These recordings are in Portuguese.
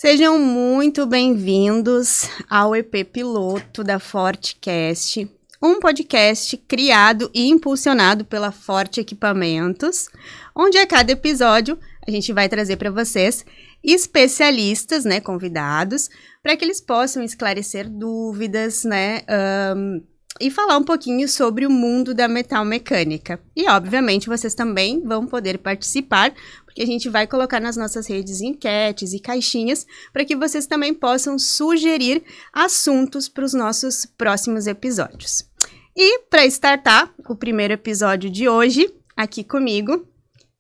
Sejam muito bem-vindos ao EP Piloto da Fortecast, um podcast criado e impulsionado pela Forte Equipamentos, onde a cada episódio a gente vai trazer para vocês especialistas, convidados, para que eles possam esclarecer dúvidas, e falar um pouquinho sobre o mundo da metalmecânica. E, obviamente, vocês também vão poder participar, porque a gente vai colocar nas nossas redes enquetes e caixinhas para que vocês também possam sugerir assuntos para os nossos próximos episódios. E, para startar o primeiro episódio de hoje, aqui comigo,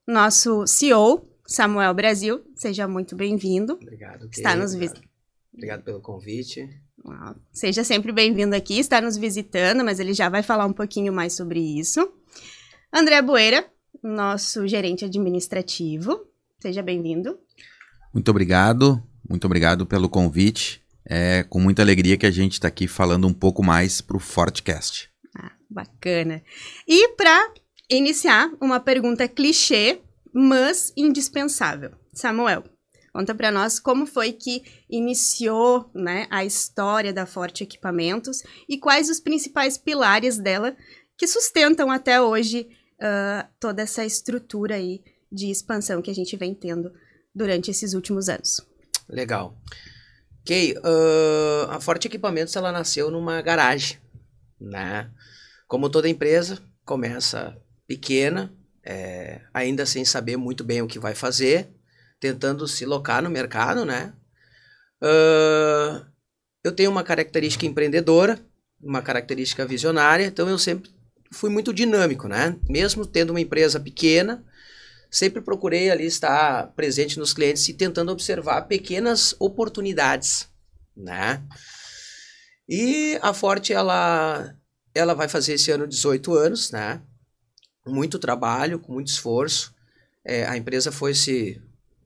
nosso CEO, Samuel Brasil. Seja muito bem-vindo. Obrigado. Obrigado pelo convite. Seja sempre bem-vindo aqui, está nos visitando, mas ele já vai falar um pouquinho mais sobre isso. André Boeira, nosso gerente administrativo, seja bem-vindo. Muito obrigado pelo convite. É com muita alegria que a gente está aqui falando um pouco mais para o Fortecast. Bacana. E para iniciar, uma pergunta clichê, mas indispensável. Samuel, conta para nós como foi que iniciou, a história da Forte Equipamentos e quais os principais pilares dela que sustentam até hoje toda essa estrutura aí de expansão que a gente vem tendo durante esses últimos anos. Legal. A Forte Equipamentos ela nasceu numa garagem, né? Como toda empresa, começa pequena, ainda sem saber muito bem o que vai fazer, tentando se locar no mercado, né? Eu tenho uma característica empreendedora, uma característica visionária, então eu sempre fui muito dinâmico, né? Mesmo tendo uma empresa pequena, sempre procurei ali estar presente nos clientes e tentando observar pequenas oportunidades, né? E a Forte, ela vai fazer esse ano 18 anos, né? Muito trabalho, com muito esforço. A empresa foi se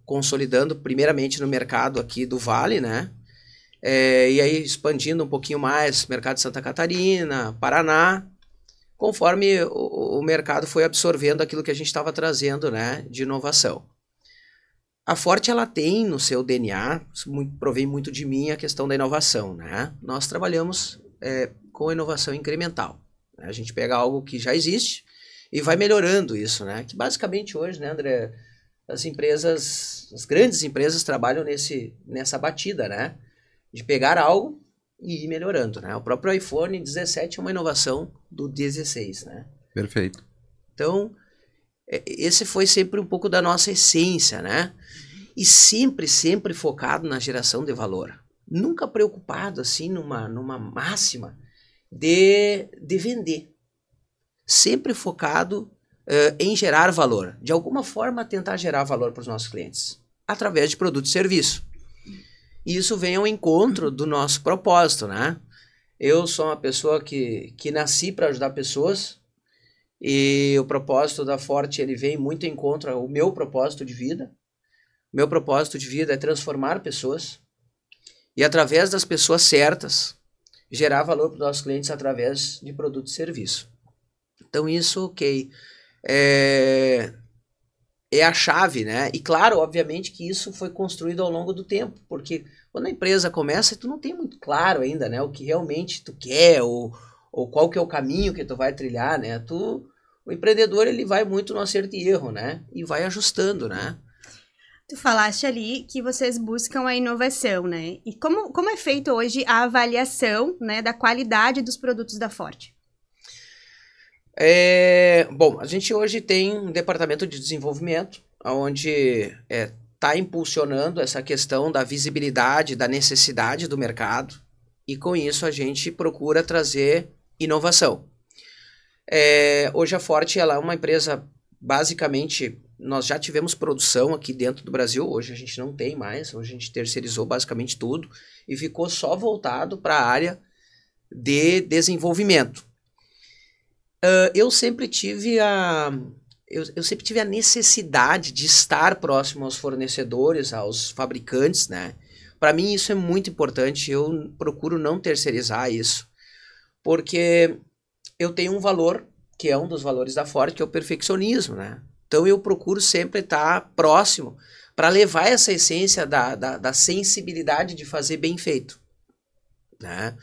consolidando primeiramente no mercado aqui do Vale, né? E aí expandindo um pouquinho mais, mercado de Santa Catarina, Paraná, conforme o mercado foi absorvendo aquilo que a gente estava trazendo, né, de inovação. A Forte, ela tem no seu DNA, provém muito de mim, a questão da inovação, né? Nós trabalhamos com inovação incremental. Né? A gente pega algo que já existe e vai melhorando isso, né? Que basicamente hoje, né, André, as grandes empresas trabalham nessa batida, né? De pegar algo e ir melhorando, né? O próprio iPhone 17 é uma inovação do 16, né? Perfeito. Então, esse foi sempre um pouco da nossa essência, né? E sempre focado na geração de valor. Nunca preocupado, assim, numa máxima de vender. Sempre focado em gerar valor. De alguma forma, tentar gerar valor para os nossos clientes. Através de produto e serviço. E isso vem ao encontro do nosso propósito, né? Eu sou uma pessoa que nasci para ajudar pessoas. E o propósito da Forte, ele vem muito em encontro ao meu propósito de vida. Meu propósito de vida é transformar pessoas. E através das pessoas certas, gerar valor para os nossos clientes através de produto e serviço. Então isso, é a chave, né? E claro, obviamente que isso foi construído ao longo do tempo, porque quando a empresa começa, tu não tem muito claro ainda, né? O que realmente tu quer, ou qual que é o caminho que tu vai trilhar, né? O empreendedor, ele vai muito no acerto e erro, né? E vai ajustando, né? Tu falaste ali que vocês buscam a inovação, né? E como é feito hoje a avaliação, né, da qualidade dos produtos da Forte? Bom, a gente hoje tem um departamento de desenvolvimento, onde está impulsionando essa questão da visibilidade, da necessidade do mercado, e com isso a gente procura trazer inovação. Hoje a Forte, ela é uma empresa, basicamente, nós já tivemos produção aqui dentro do Brasil, hoje a gente não tem mais, hoje a gente terceirizou basicamente tudo, e ficou só voltado para a área de desenvolvimento. Eu sempre tive a necessidade de estar próximo aos fornecedores, aos fabricantes, né? Para mim isso é muito importante, eu procuro não terceirizar isso, porque eu tenho um valor, que é um dos valores da Forte, que é o perfeccionismo, né? Então eu procuro sempre estar próximo para levar essa essência da sensibilidade de fazer bem feito, né?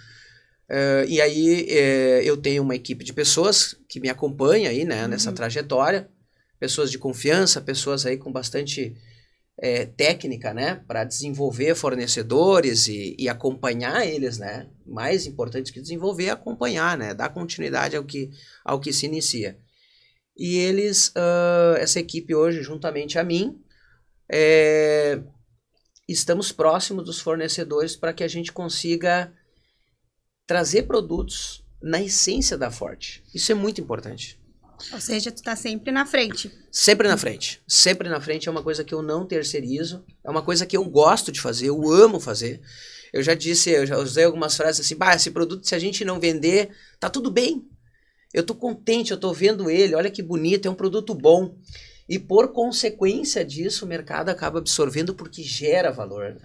E aí eu tenho uma equipe de pessoas que me acompanha aí, né, nessa trajetória, pessoas de confiança, pessoas aí com bastante técnica, né, para desenvolver fornecedores e acompanhar eles, né? Mais importante que desenvolver é acompanhar, né, dar continuidade ao que se inicia. E eles, essa equipe hoje, juntamente a mim, estamos próximos dos fornecedores para que a gente consiga trazer produtos na essência da Forte. Isso é muito importante. Ou seja, tu tá sempre na frente. Sempre na frente. Sempre na frente é uma coisa que eu não terceirizo. É uma coisa que eu gosto de fazer, eu amo fazer. Eu já usei algumas frases assim, esse produto, se a gente não vender, tá tudo bem. Eu tô contente, eu tô vendo ele, olha que bonito, é um produto bom. E por consequência disso, o mercado acaba absorvendo porque gera valor,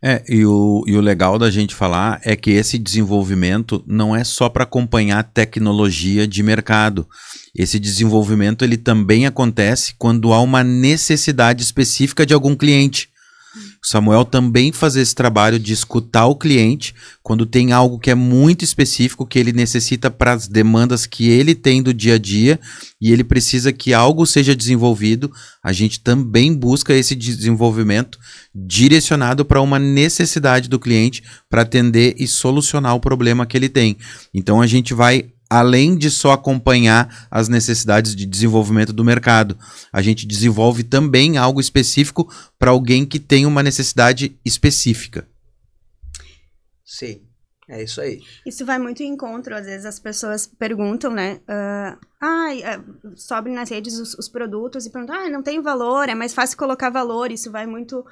né? E o legal da gente falar é que esse desenvolvimento não é só para acompanhar tecnologia de mercado. Esse desenvolvimento ele também acontece quando há uma necessidade específica de algum cliente. O Samuel também faz esse trabalho de escutar o cliente quando tem algo que é muito específico, que ele necessita para as demandas que ele tem do dia a dia e ele precisa que algo seja desenvolvido. A gente também busca esse desenvolvimento direcionado para uma necessidade do cliente para atender e solucionar o problema que ele tem. Então a gente vai, além de só acompanhar as necessidades de desenvolvimento do mercado, a gente desenvolve também algo específico para alguém que tem uma necessidade específica. Sim, é isso aí. Isso vai muito em encontro, às vezes as pessoas perguntam, né? Sobem nas redes os produtos e perguntam, não tem valor, é mais fácil colocar valor, isso vai muito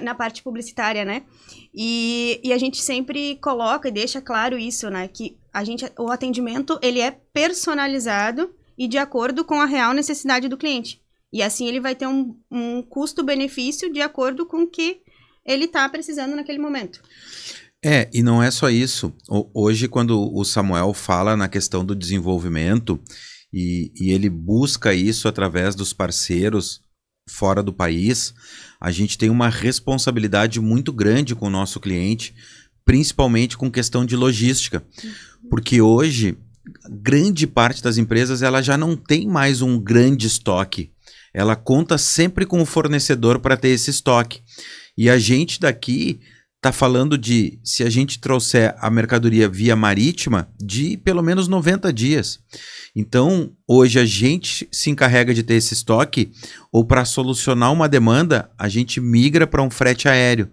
na parte publicitária, né? E a gente sempre coloca e deixa claro isso, né? Que o atendimento, ele é personalizado e de acordo com a real necessidade do cliente. E assim ele vai ter um custo-benefício de acordo com o que ele está precisando naquele momento. E não é só isso. Hoje, quando o Samuel fala na questão do desenvolvimento e ele busca isso através dos parceiros fora do país, a gente tem uma responsabilidade muito grande com o nosso cliente, principalmente com questão de logística. Porque hoje, grande parte das empresas ela já não tem mais um grande estoque. Ela conta sempre com o fornecedor para ter esse estoque. E a gente daqui está falando de, se a gente trouxer a mercadoria via marítima, de pelo menos 90 dias. Então, hoje a gente se encarrega de ter esse estoque, ou para solucionar uma demanda, a gente migra para um frete aéreo.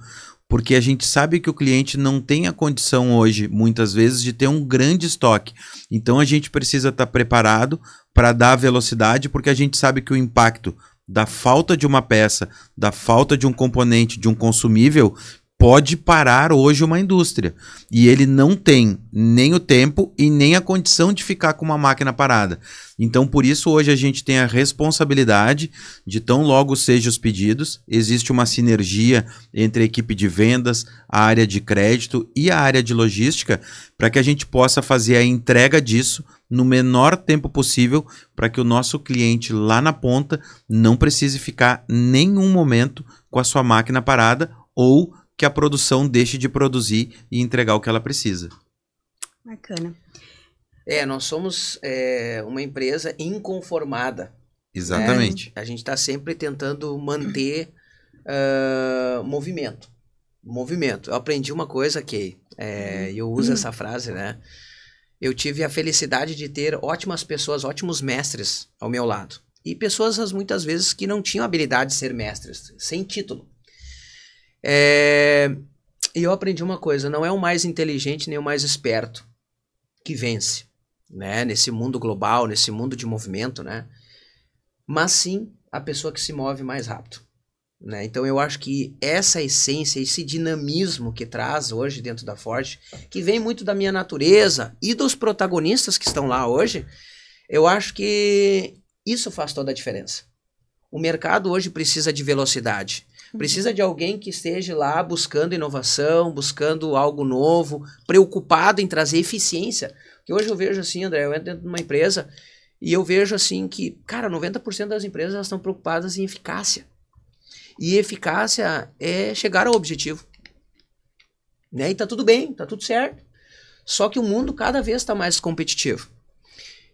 Porque a gente sabe que o cliente não tem a condição hoje, muitas vezes, de ter um grande estoque. Então a gente precisa estar preparado para dar velocidade, porque a gente sabe que o impacto da falta de uma peça, da falta de um componente, de um consumível, pode parar hoje uma indústria. E ele não tem nem o tempo e nem a condição de ficar com uma máquina parada. Então, por isso, hoje a gente tem a responsabilidade de, tão logo sejam os pedidos, existe uma sinergia entre a equipe de vendas, a área de crédito e a área de logística, para que a gente possa fazer a entrega disso no menor tempo possível, para que o nosso cliente lá na ponta não precise ficar nenhum momento com a sua máquina parada ou que a produção deixe de produzir e entregar o que ela precisa. Bacana. Nós somos uma empresa inconformada. Exatamente. A gente está sempre tentando manter movimento. Eu aprendi uma coisa que eu uso essa frase, né? Eu tive a felicidade de ter ótimas pessoas, ótimos mestres ao meu lado. E pessoas, muitas vezes, que não tinham habilidade de ser mestres, sem título. E eu aprendi uma coisa, não é o mais inteligente nem o mais esperto que vence, né? Nesse mundo global, nesse mundo de movimento, né? Mas sim a pessoa que se move mais rápido, né? Então eu acho que essa essência, esse dinamismo que traz hoje dentro da Forte, que vem muito da minha natureza e dos protagonistas que estão lá hoje, eu acho que isso faz toda a diferença. O mercado hoje precisa de velocidade. Precisa de alguém que esteja lá buscando inovação, buscando algo novo, preocupado em trazer eficiência. Porque hoje eu vejo assim, André, eu entro dentro de uma empresa e eu vejo assim que, cara, 90% das empresas estão preocupadas em eficácia. E eficácia é chegar ao objetivo. Né? E tá tudo bem, tá tudo certo. Só que o mundo cada vez está mais competitivo.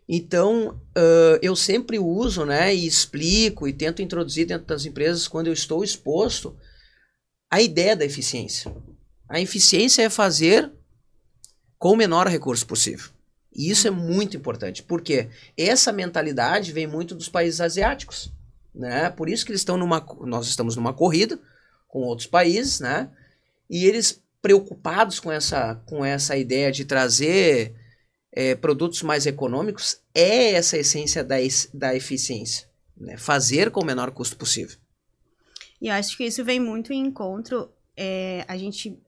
Então, eu sempre uso, né, e explico e tento introduzir dentro das empresas, quando eu estou exposto, a ideia da eficiência. A eficiência é fazer com o menor recurso possível. E isso é muito importante, porque essa mentalidade vem muito dos países asiáticos, né? Por isso que nós estamos numa corrida com outros países, né? E eles preocupados com essa ideia de trazer produtos mais econômicos, é essa essência da eficiência, né? Fazer com o menor custo possível. E eu acho que isso vem muito em encontro, a gente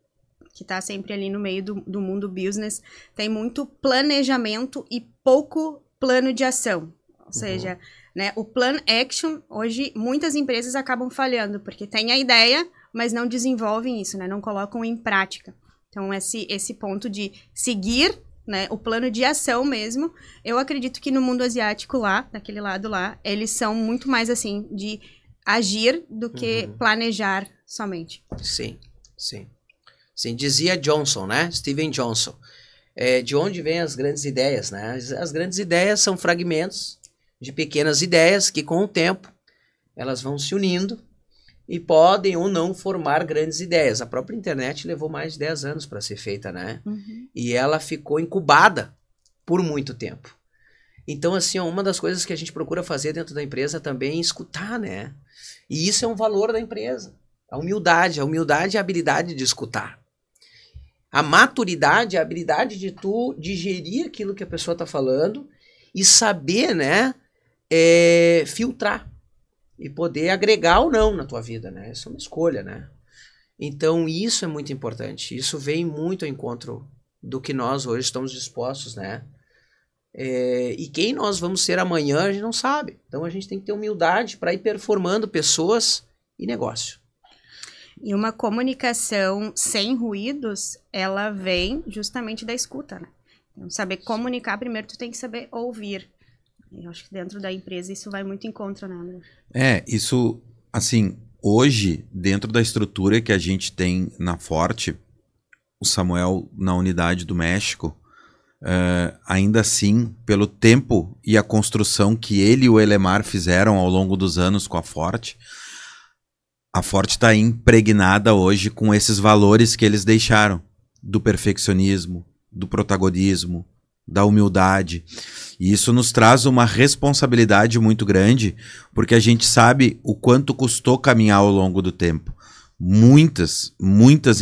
que está sempre ali no meio do mundo business, tem muito planejamento e pouco plano de ação. Ou seja, né, o plan action, hoje, muitas empresas acabam falhando, porque tem a ideia, mas não desenvolvem isso, né, não colocam em prática. Então, esse ponto de seguir, né, o plano de ação mesmo, eu acredito que no mundo asiático lá, daquele lado lá, eles são muito mais assim, de agir do que planejar somente. Sim, sim. Sim, dizia Johnson, né? Steven Johnson. De onde vêm as grandes ideias, né? As grandes ideias são fragmentos de pequenas ideias que, com o tempo, elas vão se unindo e podem ou não formar grandes ideias. A própria internet levou mais de 10 anos para ser feita, né? E ela ficou incubada por muito tempo. Então, assim, uma das coisas que a gente procura fazer dentro da empresa também é escutar, né? E isso é um valor da empresa. A humildade é a habilidade de escutar. A maturidade é a habilidade de tu digerir aquilo que a pessoa está falando e saber, né, filtrar e poder agregar ou não na tua vida, né? Isso é uma escolha, né? Então, isso é muito importante. Isso vem muito ao encontro do que nós hoje estamos dispostos, né? E quem nós vamos ser amanhã, a gente não sabe. Então, a gente tem que ter humildade para ir performando pessoas e negócio. E uma comunicação sem ruídos, ela vem justamente da escuta, né? Então, saber comunicar, primeiro tu tem que saber ouvir. Eu acho que dentro da empresa isso vai muito em contra, né, André? Isso, assim, hoje, dentro da estrutura que a gente tem na Forte, o Samuel na unidade do México, ainda assim, pelo tempo e a construção que ele e o Elemar fizeram ao longo dos anos com a Forte está impregnada hoje com esses valores que eles deixaram, do perfeccionismo, do protagonismo, da humildade. E isso nos traz uma responsabilidade muito grande, porque a gente sabe o quanto custou caminhar ao longo do tempo. Muitas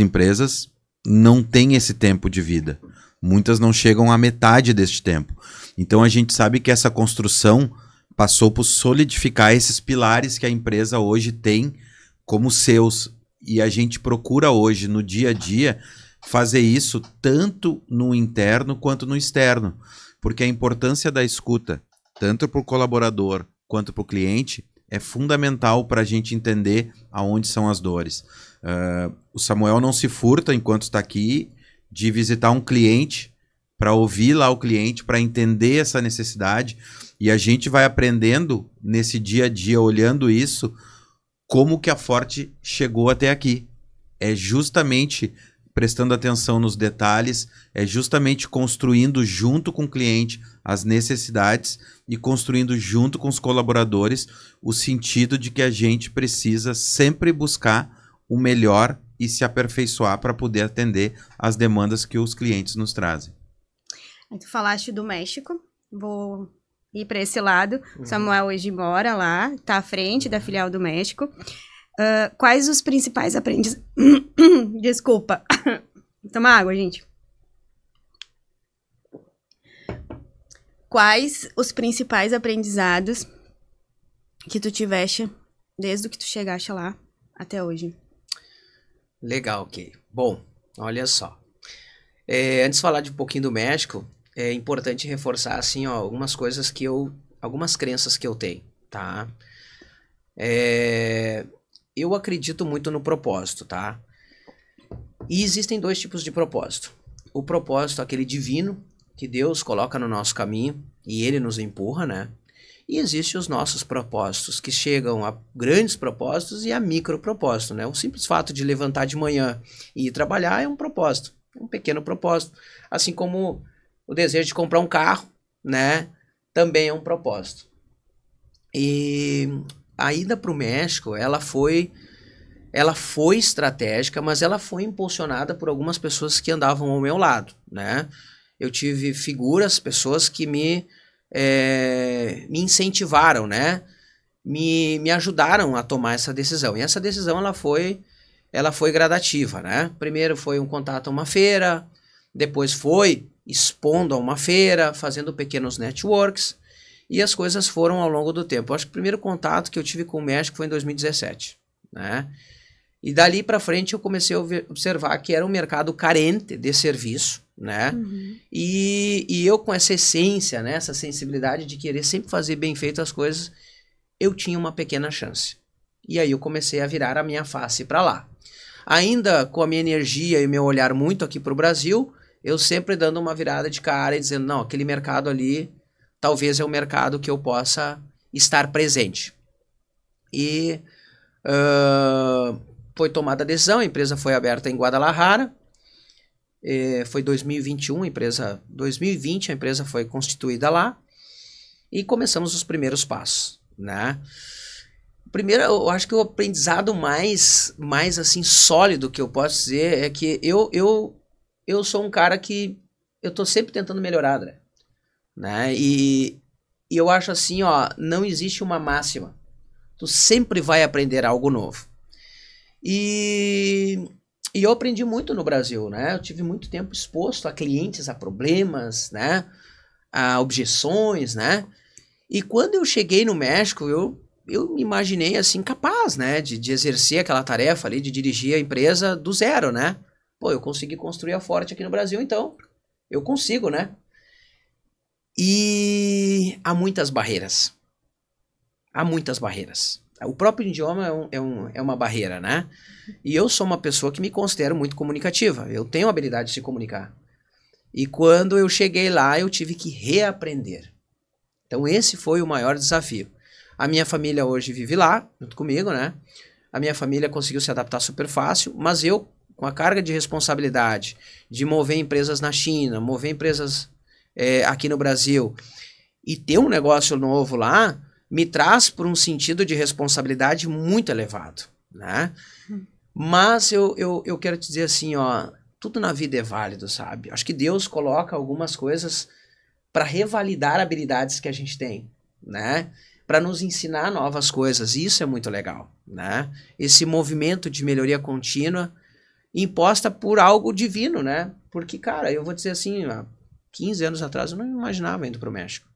empresas não têm esse tempo de vida. Muitas não chegam à metade deste tempo. Então a gente sabe que essa construção passou por solidificar esses pilares que a empresa hoje tem como seus, e a gente procura hoje, no dia a dia, fazer isso tanto no interno quanto no externo, porque a importância da escuta, tanto para o colaborador quanto para o cliente, é fundamental para a gente entender aonde são as dores. O Samuel não se furta, enquanto está aqui, de visitar um cliente, para ouvir lá o cliente, para entender essa necessidade, e a gente vai aprendendo nesse dia a dia, olhando isso, como que a Forte chegou até aqui. É justamente prestando atenção nos detalhes, é justamente construindo junto com o cliente as necessidades e construindo junto com os colaboradores o sentido de que a gente precisa sempre buscar o melhor e se aperfeiçoar para poder atender as demandas que os clientes nos trazem. Tu falaste do México, vou ir para esse lado. Samuel hoje mora lá, está à frente da filial do México. Quais os principais aprendizados... Desculpa. Toma água, gente. Quais os principais aprendizados que tu tiveste desde que tu chegaste lá até hoje? Legal, ok. Bom, olha só. Antes de falar de um pouquinho do México, é importante reforçar assim, ó, algumas crenças que eu tenho, tá? Eu acredito muito no propósito, tá? E existem dois tipos de propósito. O propósito, aquele divino, que Deus coloca no nosso caminho e ele nos empurra, né? E existem os nossos propósitos, que chegam a grandes propósitos e a micro propósito, né? O simples fato de levantar de manhã e ir trabalhar é um propósito, um pequeno propósito. Assim como o desejo de comprar um carro, né? Também é um propósito. E a ida para o México, ela foi estratégica, mas ela foi impulsionada por algumas pessoas que andavam ao meu lado, né? Eu tive figuras, pessoas que me incentivaram, né? Me ajudaram a tomar essa decisão. E essa decisão ela foi gradativa, né? Primeiro foi um contato a uma feira, depois foi expondo a uma feira, fazendo pequenos networks, e as coisas foram ao longo do tempo. Eu acho que o primeiro contato que eu tive com o México foi em 2017, né? E dali para frente eu comecei a observar que era um mercado carente de serviço, né? Uhum. E eu com essa essência, né, essa sensibilidade de querer sempre fazer bem feito as coisas, eu tinha uma pequena chance. E aí eu comecei a virar a minha face para lá. Ainda com a minha energia e meu olhar muito aqui para o Brasil, eu sempre dando uma virada de cara e dizendo, não, aquele mercado ali talvez é o mercado que eu possa estar presente. E foi tomada a decisão, a empresa foi aberta em Guadalajara, foi 2021, 2020 a empresa foi constituída lá e começamos os primeiros passos, né? Primeiro, eu acho que o aprendizado mais assim sólido que eu posso dizer é que eu sou um cara que eu tô sempre tentando melhorar, né? E eu acho assim, ó, não existe uma máxima. Tu sempre vai aprender algo novo. E eu aprendi muito no Brasil, né? Eu tive muito tempo exposto a clientes, a problemas, né? A objeções, né? E quando eu cheguei no México, eu me imaginei assim capaz, né? De exercer aquela tarefa ali, de dirigir a empresa do zero, né? Pô, eu consegui construir a Forte aqui no Brasil, então eu consigo, né? E há muitas barreiras. Há muitas barreiras. O próprio idioma é uma barreira, né? E eu sou uma pessoa que me considero muito comunicativa. Eu tenho a habilidade de se comunicar. E quando eu cheguei lá, eu tive que reaprender. Então esse foi o maior desafio. A minha família hoje vive lá, junto comigo, né? A minha família conseguiu se adaptar super fácil, mas eu, com a carga de responsabilidade de mover empresas na China, mover empresas aqui no Brasil e ter um negócio novo lá, me traz por um sentido de responsabilidade muito elevado, né? Mas eu quero te dizer assim, ó, tudo na vida é válido, sabe? Acho que Deus coloca algumas coisas para revalidar habilidades que a gente tem, né? Para nos ensinar novas coisas, e isso é muito legal, né? Esse movimento de melhoria contínua imposta por algo divino, né? Porque, cara, eu vou dizer assim, há 15 anos atrás eu não imaginava indo para o México.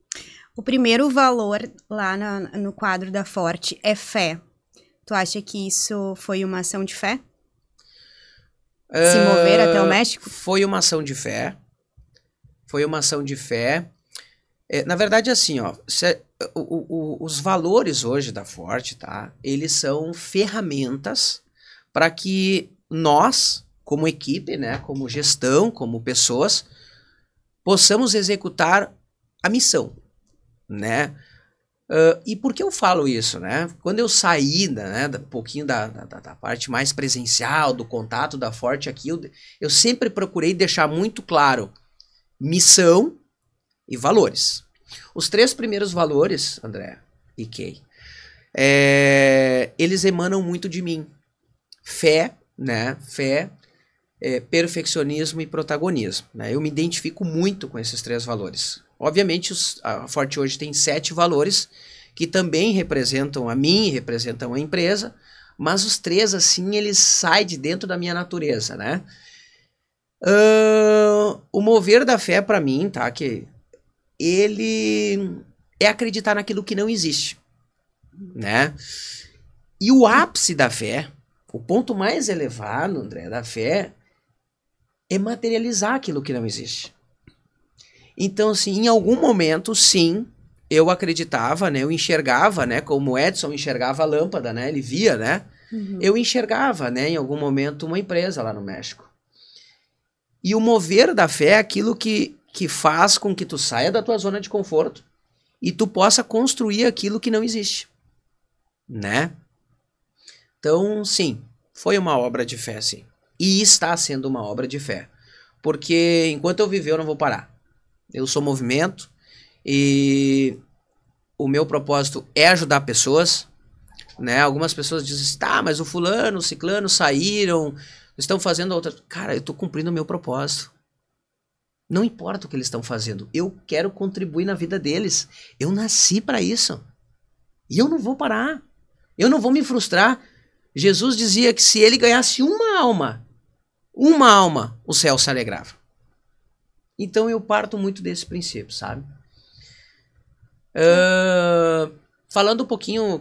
O primeiro valor lá no quadro da Forte é fé. Tu acha que isso foi uma ação de fé? Se mover até o México? Foi uma ação de fé. Foi uma ação de fé. Na verdade, assim, ó, os valores hoje da Forte, tá? Eles são ferramentas para que nós, como equipe, né, como gestão, como pessoas, possamos executar a missão, né? E por que eu falo isso, né? Quando eu saí, né, um pouquinho da parte mais presencial, do contato da Forte aqui, eu sempre procurei deixar muito claro missão e valores. Os 3 primeiros valores, André e Kay, eles emanam muito de mim. Fé, né? Fé, perfeccionismo e protagonismo, né? Eu me identifico muito com esses 3 valores. Obviamente, a Forte hoje tem 7 valores que também representam a mim, representam a empresa, mas os 3, assim, eles saem de dentro da minha natureza, né? O mover da fé, para mim, tá? Que ele é acreditar naquilo que não existe, né? E o ápice da fé, o ponto mais elevado, André, da fé, é materializar aquilo que não existe. Então, assim, em algum momento, sim, eu acreditava, né? Eu enxergava, né? Como o Edson enxergava a lâmpada, né? Ele via, né? Uhum. Eu enxergava, né? Em algum momento, uma empresa lá no México. E o mover da fé é aquilo que faz com que tu saia da tua zona de conforto e tu possa construir aquilo que não existe, né? Então, sim, foi uma obra de fé, sim. E está sendo uma obra de fé. Porque enquanto eu viver, eu não vou parar. Eu sou movimento e o meu propósito é ajudar pessoas, né? Algumas pessoas dizem, tá, mas o fulano, o ciclano saíram, estão fazendo outra... Cara, eu tô cumprindo o meu propósito. Não importa o que eles estão fazendo, eu quero contribuir na vida deles. Eu nasci para isso. E eu não vou parar. Eu não vou me frustrar. Jesus dizia que se ele ganhasse uma alma, o céu se alegrava. Então eu parto muito desse princípio, sabe? Falando um pouquinho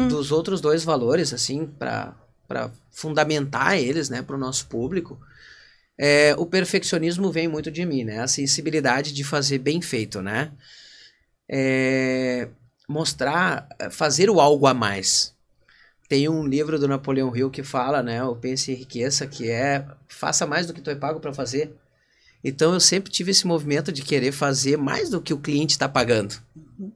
dos outros dois valores, assim, para fundamentar eles, né, para o nosso público, o perfeccionismo vem muito de mim, né? A sensibilidade de fazer bem feito, né? Mostrar, fazer o algo a mais. Tem um livro do Napoleão Hill que fala, né, o Pense e Enriqueça, que faça mais do que tu é pago para fazer. Então eu sempre tive esse movimento de querer fazer mais do que o cliente está pagando,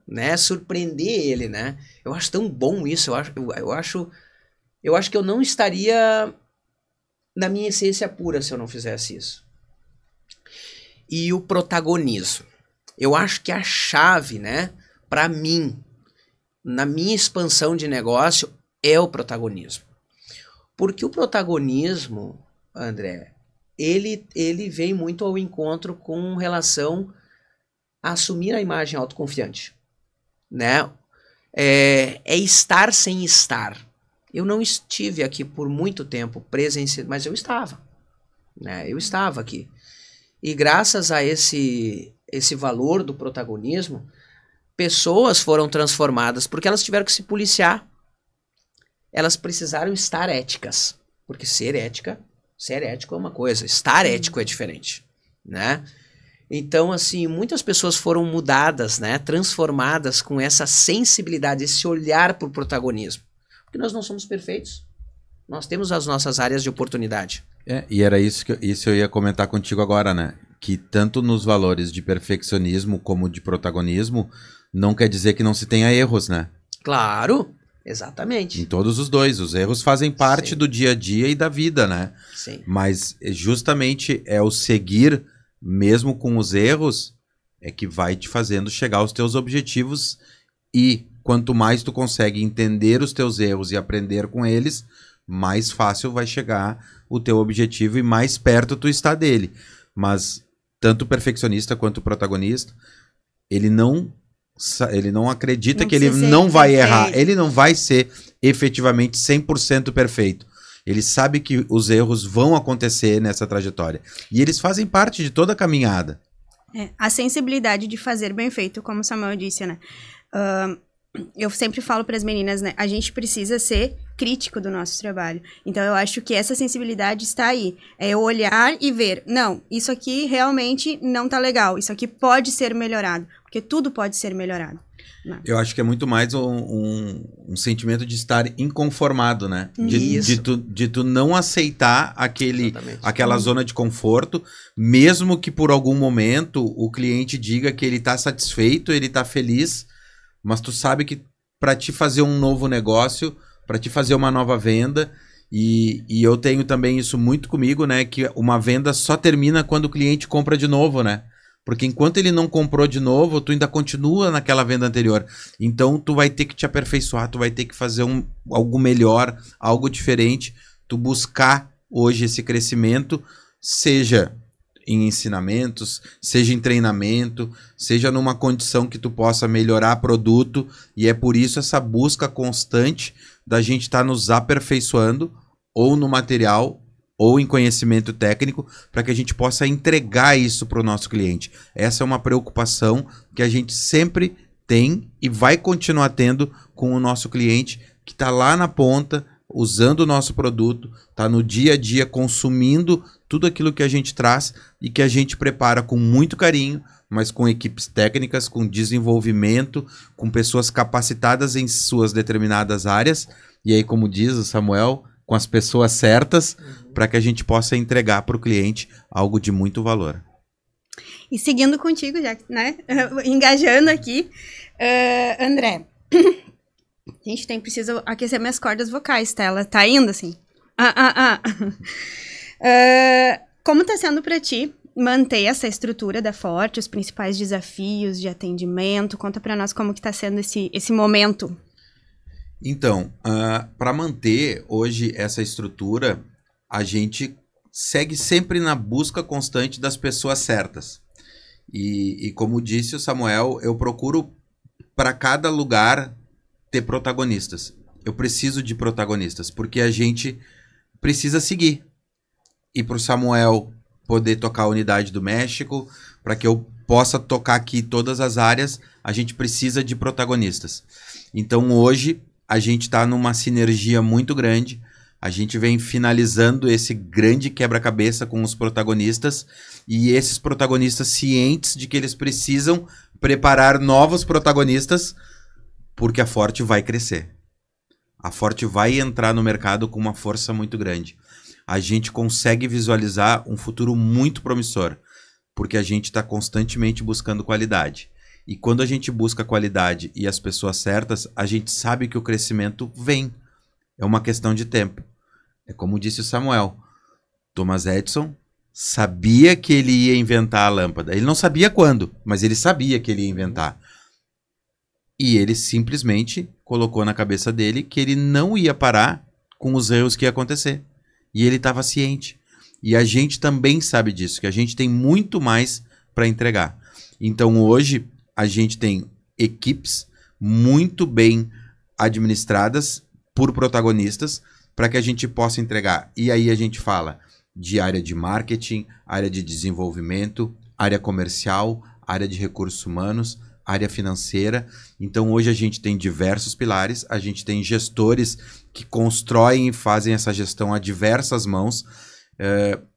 né? Surpreender ele, né? Eu acho tão bom isso. Eu acho que eu não estaria na minha essência pura se eu não fizesse isso. E o protagonismo. Eu acho que a chave, né, para mim, na minha expansão de negócio, é o protagonismo. Porque o protagonismo, André, ele vem muito ao encontro com relação a assumir a imagem autoconfiante, né? É estar sem estar. Eu não estive aqui por muito tempo presencial, mas eu estava, né? Eu estava aqui. E graças a esse valor do protagonismo, pessoas foram transformadas porque elas tiveram que se policiar. Elas precisaram estar éticas, porque ser ético é uma coisa, estar ético é diferente, né? Então, assim, muitas pessoas foram mudadas, né? Transformadas com essa sensibilidade, esse olhar para o protagonismo. Porque nós não somos perfeitos. Nós temos as nossas áreas de oportunidade. E era isso que eu ia comentar contigo agora, né? Que tanto nos valores de perfeccionismo como de protagonismo, não quer dizer que não se tenha erros, né? Claro, exatamente. Em todos os dois. Os erros fazem parte Sim. do dia a dia e da vida, né? Sim. Mas justamente é o seguir, mesmo com os erros, é que vai te fazendo chegar aos teus objetivos. E quanto mais tu consegue entender os teus erros e aprender com eles, mais fácil vai chegar o teu objetivo e mais perto tu está dele. Mas tanto o perfeccionista quanto o protagonista, ele não acredita que ele não vai errar. Ele não vai ser efetivamente 100% perfeito. Ele sabe que os erros vão acontecer nessa trajetória. E eles fazem parte de toda a caminhada. A sensibilidade de fazer bem feito, como o Samuel disse, né? Eu sempre falo para as meninas, né? A gente precisa ser crítico do nosso trabalho. Então, eu acho que essa sensibilidade está aí. É eu olhar e ver, não, isso aqui realmente não tá legal. Isso aqui pode ser melhorado. Porque tudo pode ser melhorado. Não. Eu acho que é muito mais um sentimento de estar inconformado, né? De tu não aceitar aquela zona de conforto, mesmo que por algum momento o cliente diga que ele tá satisfeito, ele tá feliz, mas tu sabe que para te fazer um novo negócio, para te fazer uma nova venda, e eu tenho também isso muito comigo, né? Que uma venda só termina quando o cliente compra de novo, né? Porque enquanto ele não comprou de novo, tu ainda continua naquela venda anterior. Então, tu vai ter que te aperfeiçoar, tu vai ter que fazer algo melhor, algo diferente. Tu buscar hoje esse crescimento, seja em ensinamentos, seja em treinamento, seja numa condição que tu possa melhorar produto. E é por isso essa busca constante da gente estar nos aperfeiçoando, ou no material, ou em conhecimento técnico, para que a gente possa entregar isso para o nosso cliente. Essa é uma preocupação que a gente sempre tem e vai continuar tendo com o nosso cliente, que está lá na ponta, usando o nosso produto, está no dia a dia consumindo tudo aquilo que a gente traz e que a gente prepara com muito carinho, mas com equipes técnicas, com desenvolvimento, com pessoas capacitadas em suas determinadas áreas. E aí, como diz o Samuel, com as pessoas certas, para que a gente possa entregar para o cliente algo de muito valor. E seguindo contigo, já, né? Engajando aqui, André, gente, preciso aquecer minhas cordas vocais, tá? Ela tá indo assim. Como tá sendo pra ti manter essa estrutura da Forte, os principais desafios de atendimento? Conta pra nós como que tá sendo esse momento. Então, para manter hoje essa estrutura, a gente segue sempre na busca constante das pessoas certas. E como disse o Samuel, eu procuro para cada lugar ter protagonistas. Eu preciso de protagonistas, porque a gente precisa seguir. E para o Samuel poder tocar a unidade do México, para que eu possa tocar aqui todas as áreas, a gente precisa de protagonistas. Então hoje a gente está numa sinergia muito grande. A gente vem finalizando esse grande quebra-cabeça com os protagonistas e esses protagonistas cientes de que eles precisam preparar novos protagonistas porque a Forte vai crescer. A Forte vai entrar no mercado com uma força muito grande. A gente consegue visualizar um futuro muito promissor porque a gente está constantemente buscando qualidade. E quando a gente busca qualidade e as pessoas certas, a gente sabe que o crescimento vem. É uma questão de tempo. É como disse o Samuel, Thomas Edison sabia que ele ia inventar a lâmpada. Ele não sabia quando, mas ele sabia que ele ia inventar. E ele simplesmente colocou na cabeça dele que ele não ia parar com os erros que ia acontecer. E ele estava ciente. E a gente também sabe disso, que a gente tem muito mais para entregar. Então hoje a gente tem equipes muito bem administradas por protagonistas, para que a gente possa entregar. E aí a gente fala de área de marketing, área de desenvolvimento, área comercial, área de recursos humanos, área financeira. Então hoje a gente tem diversos pilares, a gente tem gestores que constroem e fazem essa gestão a diversas mãos.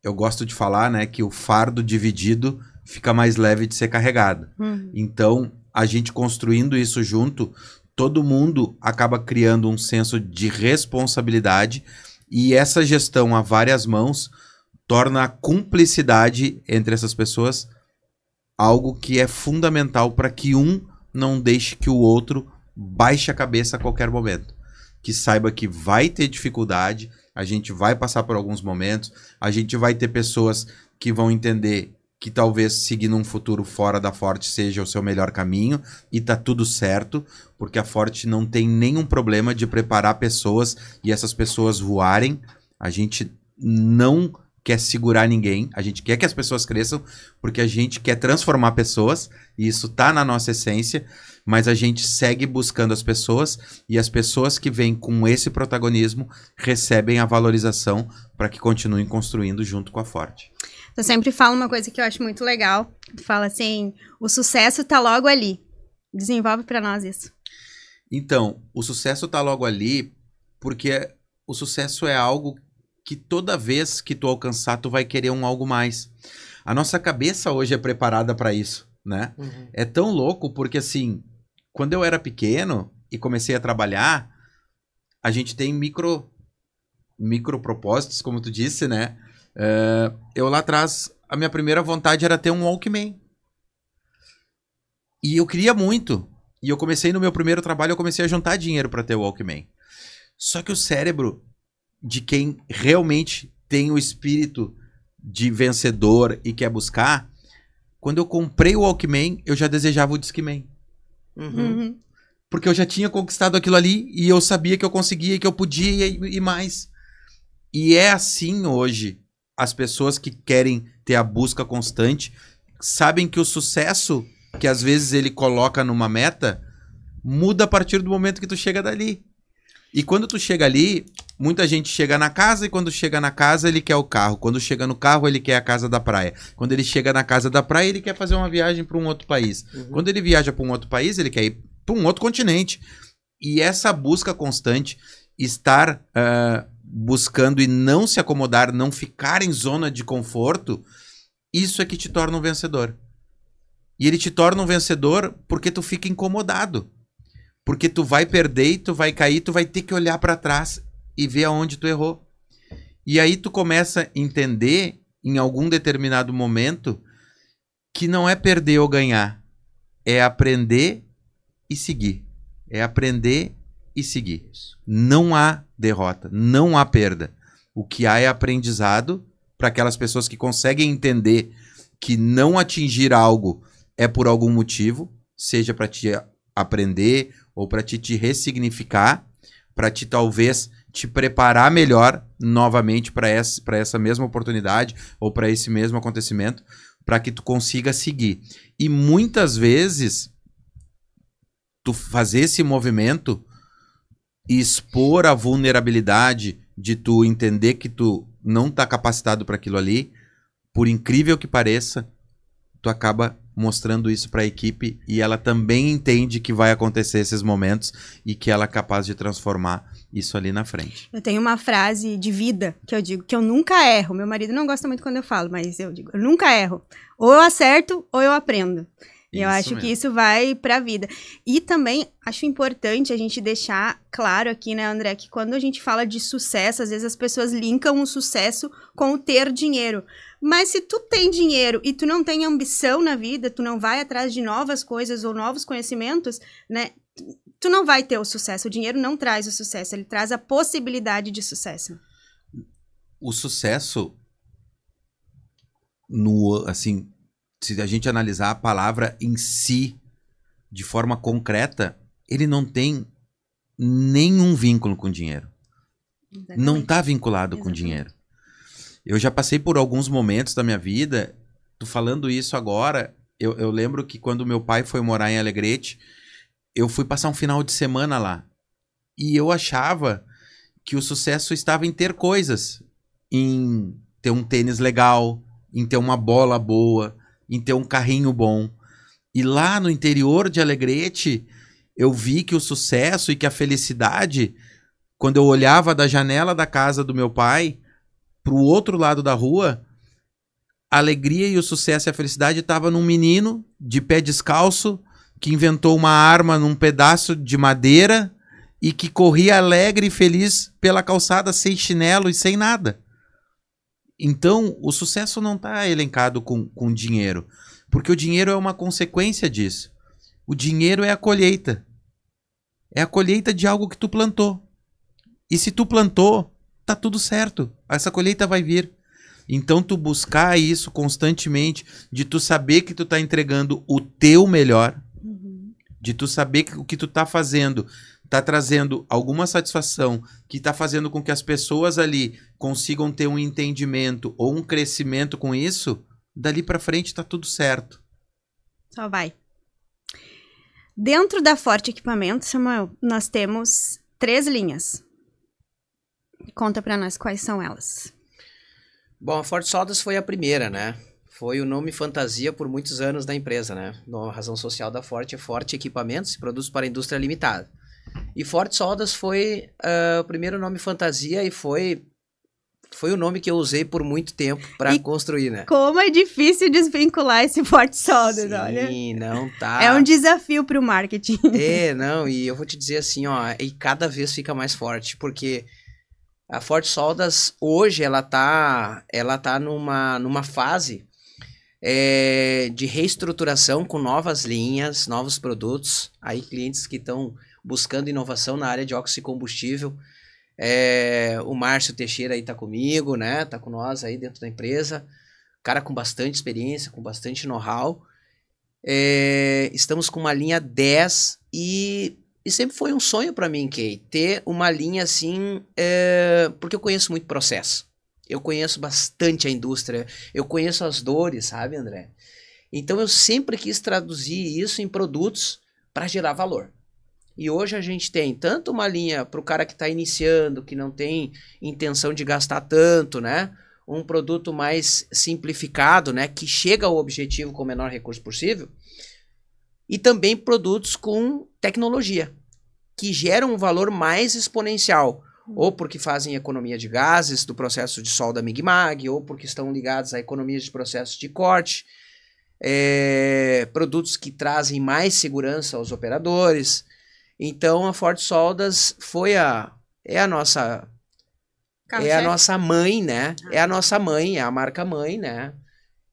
Eu gosto de falar, né, que o fardo dividido fica mais leve de ser carregado. Então a gente construindo isso junto, todo mundo acaba criando um senso de responsabilidade e essa gestão a várias mãos torna a cumplicidade entre essas pessoas algo que é fundamental para que um não deixe que o outro baixe a cabeça a qualquer momento. Que saiba que vai ter dificuldade, a gente vai passar por alguns momentos, a gente vai ter pessoas que vão entender que talvez seguir num futuro fora da Forte seja o seu melhor caminho e tá tudo certo, porque a Forte não tem nenhum problema de preparar pessoas e essas pessoas voarem. A gente não quer segurar ninguém, a gente quer que as pessoas cresçam, porque a gente quer transformar pessoas e isso tá na nossa essência, mas a gente segue buscando as pessoas e as pessoas que vêm com esse protagonismo recebem a valorização para que continuem construindo junto com a Forte. Eu sempre falo uma coisa que eu acho muito legal. Tu fala assim, o sucesso tá logo ali. Desenvolve para nós isso. Então, o sucesso tá logo ali porque o sucesso é algo que toda vez que tu alcançar, tu vai querer um algo mais. A nossa cabeça hoje é preparada para isso, né? É tão louco porque, assim, quando eu era pequeno e comecei a trabalhar, a gente tem micro propósitos, como tu disse, né? Eu lá atrás, a minha primeira vontade era ter um Walkman. E eu queria muito. E eu comecei no meu primeiro trabalho, eu comecei a juntar dinheiro para ter o Walkman. Só que o cérebro de quem realmente tem o espírito de vencedor e quer buscar, quando eu comprei o Walkman, eu já desejava o Discman. Porque eu já tinha conquistado aquilo ali e eu sabia que eu conseguia, que eu podia e mais. E é assim hoje. As pessoas que querem ter a busca constante sabem que o sucesso que às vezes ele coloca numa meta muda a partir do momento que tu chega dali. E quando tu chega ali, muita gente chega na casa e quando chega na casa ele quer o carro. Quando chega no carro ele quer a casa da praia. Quando ele chega na casa da praia ele quer fazer uma viagem para um outro país. Quando ele viaja para um outro país ele quer ir para um outro continente. E essa busca constante, estar buscando e não se acomodar, não ficar em zona de conforto, isso é que te torna um vencedor. E ele te torna um vencedor porque tu fica incomodado. Porque tu vai perder e tu vai cair, tu vai ter que olhar para trás e ver aonde tu errou. E aí tu começa a entender, em algum determinado momento, que não é perder ou ganhar, é aprender e seguir. É aprender e seguir. Não há derrota, não há perda. O que há é aprendizado para aquelas pessoas que conseguem entender que não atingir algo é por algum motivo, seja para te aprender ou para te ressignificar, para te talvez te preparar melhor novamente para essa mesma oportunidade ou para esse mesmo acontecimento, para que tu consiga seguir. E muitas vezes tu fazer esse movimento e expor a vulnerabilidade de tu entender que tu não tá capacitado para aquilo ali, por incrível que pareça, tu acaba mostrando isso para a equipe e ela também entende que vai acontecer esses momentos e que ela é capaz de transformar isso ali na frente. Eu tenho uma frase de vida que eu digo que eu nunca erro. Meu marido não gosta muito quando eu falo, mas eu digo, eu nunca erro. Ou eu acerto ou eu aprendo. E eu acho que isso vai pra vida. E também acho importante a gente deixar claro aqui, né, André, que quando a gente fala de sucesso, às vezes as pessoas linkam o sucesso com o ter dinheiro. Mas se tu tem dinheiro e tu não tem ambição na vida, tu não vai atrás de novas coisas ou novos conhecimentos, né, tu não vai ter o sucesso. O dinheiro não traz o sucesso, ele traz a possibilidade de sucesso. O sucesso, assim, se a gente analisar a palavra em si, de forma concreta, ele não tem nenhum vínculo com dinheiro. Exatamente. Não está vinculado com dinheiro. Eu já passei por alguns momentos da minha vida, tô falando isso agora, eu lembro que quando meu pai foi morar em Alegrete, eu fui passar um final de semana lá. E eu achava que o sucesso estava em ter coisas, em ter um tênis legal, em ter uma bola boa, em ter um carrinho bom. E lá no interior de Alegrete, eu vi que o sucesso e que a felicidade, quando eu olhava da janela da casa do meu pai para o outro lado da rua, a alegria e o sucesso e a felicidade estavam num menino de pé descalço que inventou uma arma num pedaço de madeira e que corria alegre e feliz pela calçada sem chinelo e sem nada. Então, o sucesso não está elencado com dinheiro, porque o dinheiro é uma consequência disso. O dinheiro é a colheita. É a colheita de algo que tu plantou. E se tu plantou, tá tudo certo. Essa colheita vai vir. Então, tu buscar isso constantemente, de tu saber que tu tá entregando o teu melhor, de tu saber que o que tu tá fazendo tá trazendo alguma satisfação, que tá fazendo com que as pessoas ali consigam ter um entendimento ou um crescimento com isso, dali pra frente tá tudo certo. Só vai. Dentro da Forte Equipamentos, Samuel, nós temos 3 linhas. Conta pra nós quais são elas. Bom, a Forte Soldas foi a primeira, né? Foi o nome fantasia por muitos anos da empresa, né? A razão social da Forte é Forte Equipamentos e Produtos para a Indústria Limitada. E Forte Soldas foi o primeiro nome fantasia e foi o nome que eu usei por muito tempo para construir, né? Como é difícil desvincular esse Forte Soldas, olha. Sim, não tá. É um desafio para o marketing. Não, e eu vou te dizer assim, ó, e cada vez fica mais forte, porque a Forte Soldas hoje ela tá numa fase de reestruturação com novas linhas, novos produtos, aí clientes que estão buscando inovação na área de oxicombustível. O Márcio Teixeira aí tá comigo, né? Tá com nós aí dentro da empresa. Cara com bastante experiência, com bastante know-how. Estamos com uma linha 10 e sempre foi um sonho para mim, Kay, ter uma linha assim, porque eu conheço muito processo. Eu conheço bastante a indústria, eu conheço as dores, sabe, André? Então eu sempre quis traduzir isso em produtos para gerar valor. E hoje a gente tem tanto uma linha para o cara que está iniciando, que não tem intenção de gastar tanto, né? Um produto mais simplificado, né? Que chega ao objetivo com o menor recurso possível. E também produtos com tecnologia, que geram um valor mais exponencial. Ou porque fazem economia de gases do processo de solda Mig-Mag, ou porque estão ligados a economias de processo de corte. Produtos que trazem mais segurança aos operadores. Então a Forte Soldas é a nossa mãe, né? É a nossa mãe, é a marca mãe, né?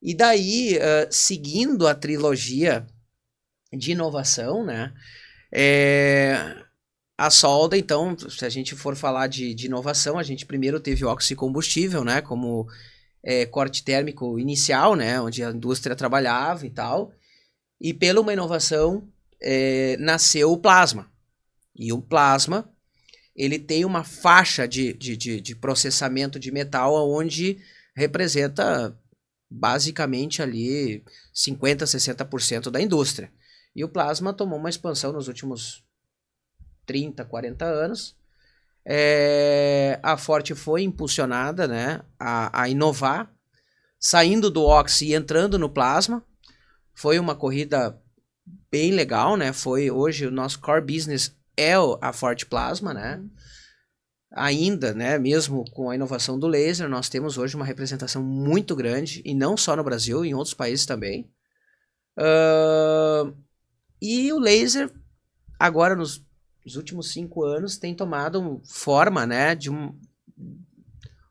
E daí, seguindo a trilogia de inovação, né? A solda, então, se a gente for falar de inovação, a gente primeiro teve o oxicombustível, né? Como corte térmico inicial, né? Onde a indústria trabalhava e tal. E pela uma inovação, nasceu o plasma. E o plasma, ele tem uma faixa de processamento de metal onde representa basicamente ali 50%, 60% da indústria. E o plasma tomou uma expansão nos últimos 30, 40 anos. A Forte foi impulsionada, né, a inovar, saindo do oxi e entrando no plasma. Foi uma corrida bem legal, né? Hoje o nosso core business é a Forte Plasma, né? Ainda, né, mesmo com a inovação do laser, nós temos hoje uma representação muito grande, e não só no Brasil, em outros países também. E o laser, agora nos últimos 5 anos, tem tomado forma, né,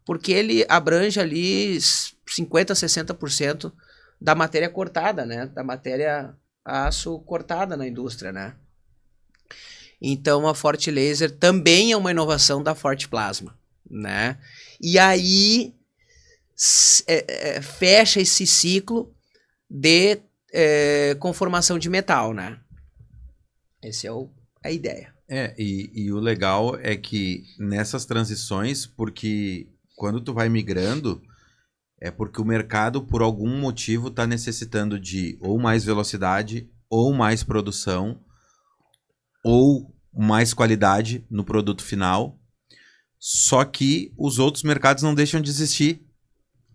porque ele abrange ali 50%, 60% da matéria cortada, né, da matéria aço cortada na indústria, né. Então, a Forte Laser também é uma inovação da Forte Plasma, né? E aí, fecha esse ciclo de conformação de metal, né? Essa é a ideia. E o legal é que nessas transições, porque quando tu vai migrando, é porque o mercado, por algum motivo, está necessitando de ou mais velocidade, ou mais produção, ou mais qualidade no produto final, só que os outros mercados não deixam de existir.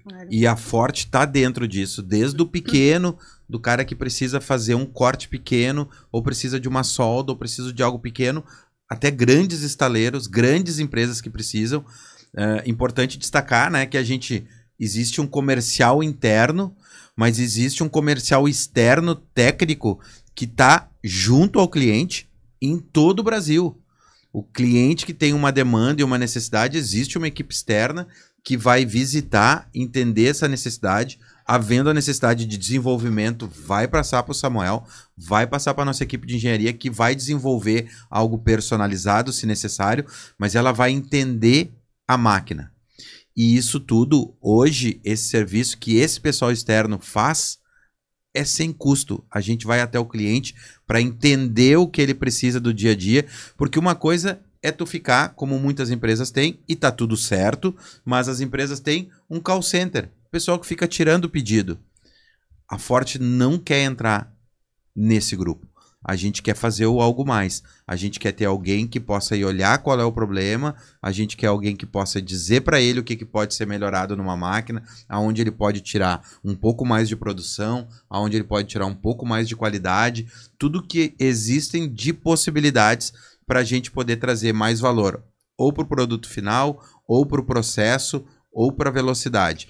Claro. E a Forte está dentro disso, desde o pequeno, do cara que precisa fazer um corte pequeno, ou precisa de uma solda, ou precisa de algo pequeno, até grandes estaleiros, grandes empresas que precisam. Importante destacar, né, que existe um comercial interno, mas existe um comercial externo técnico que está junto ao cliente, em todo o Brasil. O cliente que tem uma demanda e uma necessidade, existe uma equipe externa que vai visitar, entender essa necessidade, havendo a necessidade de desenvolvimento, vai passar para o Samuel, vai passar para a nossa equipe de engenharia, que vai desenvolver algo personalizado, se necessário, mas ela vai entender a máquina. E isso tudo, hoje, esse serviço que esse pessoal externo faz, é sem custo. A gente vai até o cliente para entender o que ele precisa do dia a dia, porque uma coisa é tu ficar, como muitas empresas têm, e tá tudo certo, mas as empresas têm um call center, pessoal que fica tirando o pedido. A Forte não quer entrar nesse grupo. A gente quer fazer o algo mais. A gente quer ter alguém que possa ir olhar qual é o problema, a gente quer alguém que possa dizer para ele o que pode ser melhorado numa máquina, aonde ele pode tirar um pouco mais de produção, aonde ele pode tirar um pouco mais de qualidade, tudo que existem de possibilidades para a gente poder trazer mais valor, ou para o produto final, ou para o processo, ou para a velocidade.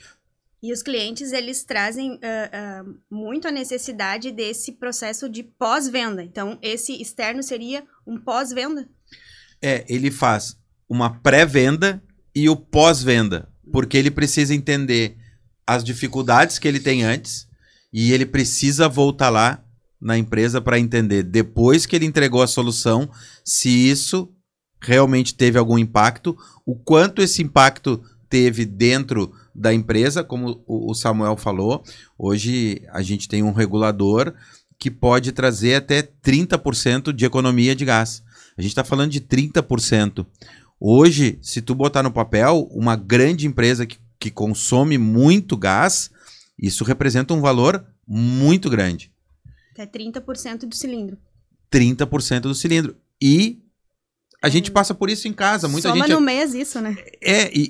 E os clientes, eles trazem muito a necessidade desse processo de pós-venda. Então, esse externo seria um pós-venda? Ele faz uma pré-venda e o pós-venda, porque ele precisa entender as dificuldades que ele tem antes e ele precisa voltar lá na empresa para entender, depois que ele entregou a solução, se isso realmente teve algum impacto, o quanto esse impacto teve dentro da empresa, como o Samuel falou. Hoje a gente tem um regulador que pode trazer até 30% de economia de gás. A gente está falando de 30%. Hoje, se tu botar no papel, uma grande empresa que consome muito gás, isso representa um valor muito grande. Até 30% do cilindro. 30% do cilindro. E a gente passa por isso em casa. Muita Soma gente no mês isso, né?